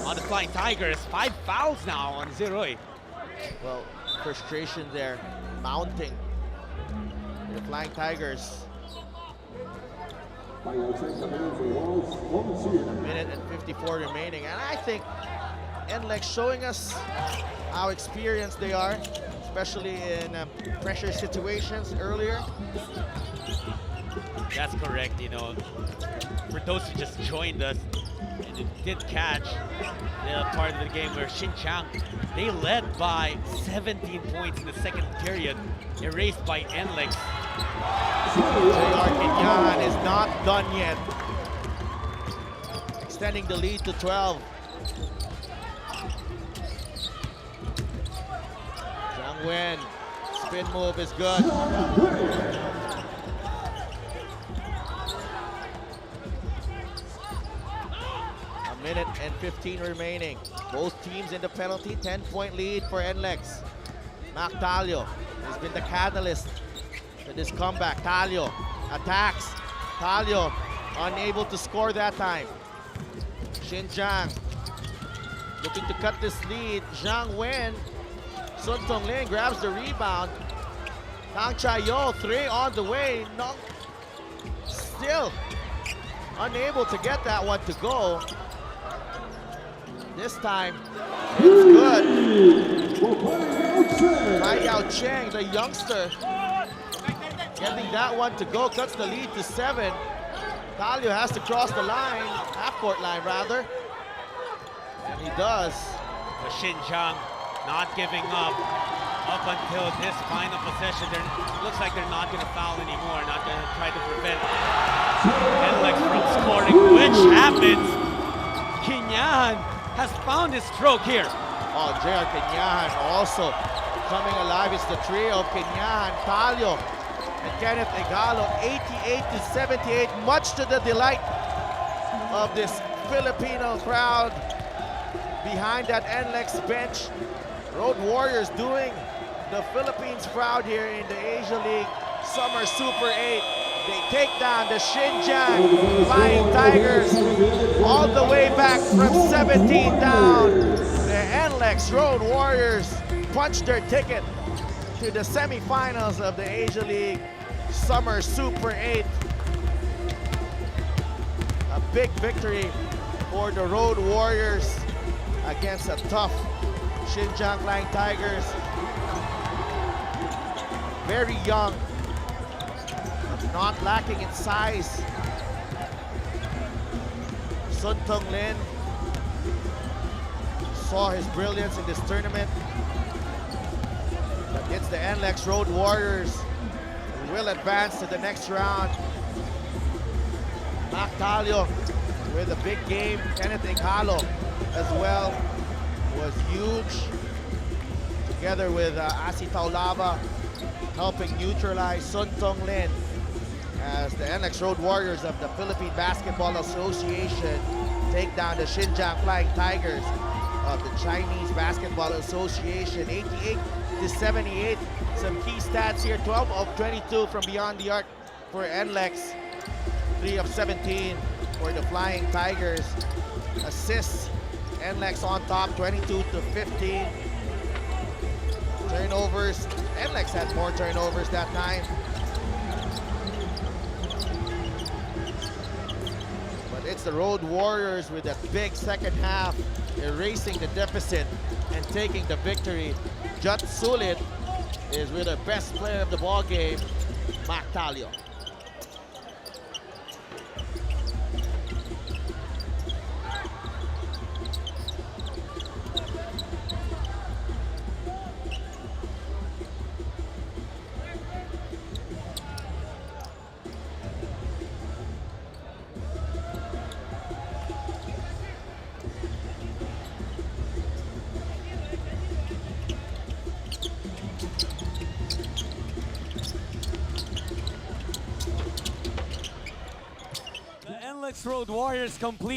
on the Flying Tigers. 5 fouls now on Zirui. Well, frustration there mounting the Flying Tigers. A minute and 54 remaining, and I think NLEX showing us how experienced they are, especially in pressure situations earlier. That's correct, you know. For those who just joined us and who did catch the part of the game where Xinjiang, they led by 17 points in the second period, erased by NLEX. J.R. Kinyan is not done yet, extending the lead to 12. Zhang Wen, spin move is good. A minute and 15 remaining. Both teams in the penalty, 10-point lead for NLEX. Mac Talio has been the catalyst to this comeback. Talio attacks. Talio unable to score that time. Xinjiang looking to cut this lead. Zhang Wen. Sun Tong Lin grabs the rebound. Tang Chayo, 3 on the way. No, still unable to get that one to go. This time, it's good. Mai Yao Cheng, the youngster, Getting that one to go, cuts the lead to 7. Talio has to cross the line, half-court line rather. And he does. The Xinjiang not giving up until this final possession. Looks like they're not going to foul anymore, not going to try to prevent NLEX from scoring, which happens. Kinyan has found his stroke here. Oh, J.R. Kinyan also coming alive. It's the trio of Kinyan, Talio, and Kenneth Igalo, 88-78, much to the delight of this Filipino crowd behind that NLEX bench. Road Warriors doing the Philippines proud here in the Asia League Summer Super 8. They take down the Xinjiang Flying Tigers all the way back from 17 down. The NLEX Road Warriors punched their ticket to the semifinals of the Asia League Summer Super 8. A big victory for the Road Warriors against a tough Xinjiang Flying Tigers. Very young, not lacking in size. Sun Tung Lin saw his brilliance in this tournament. But it's the NLEX Road Warriors who will advance to the next round. Mac Talio with a big game. Kenneth Igalo as well was huge, together with Asi Taulava helping neutralize Sun Tung Lin as the NLEX Road Warriors of the Philippine Basketball Association take down the Xinjiang Flying Tigers of the Chinese Basketball Association, 88-78. Some key stats here: 12 of 22 from beyond the arc for NLEX, 3 of 17 for the Flying Tigers. Assists, NLEX on top, 22-15. Turnovers, NLEX had more turnovers that time. But it's the Road Warriors with a big second half, erasing the deficit and taking the victory. Jut Sulit is with the best player of the ball game, Mac Talio. The NLEX Road Warriors complete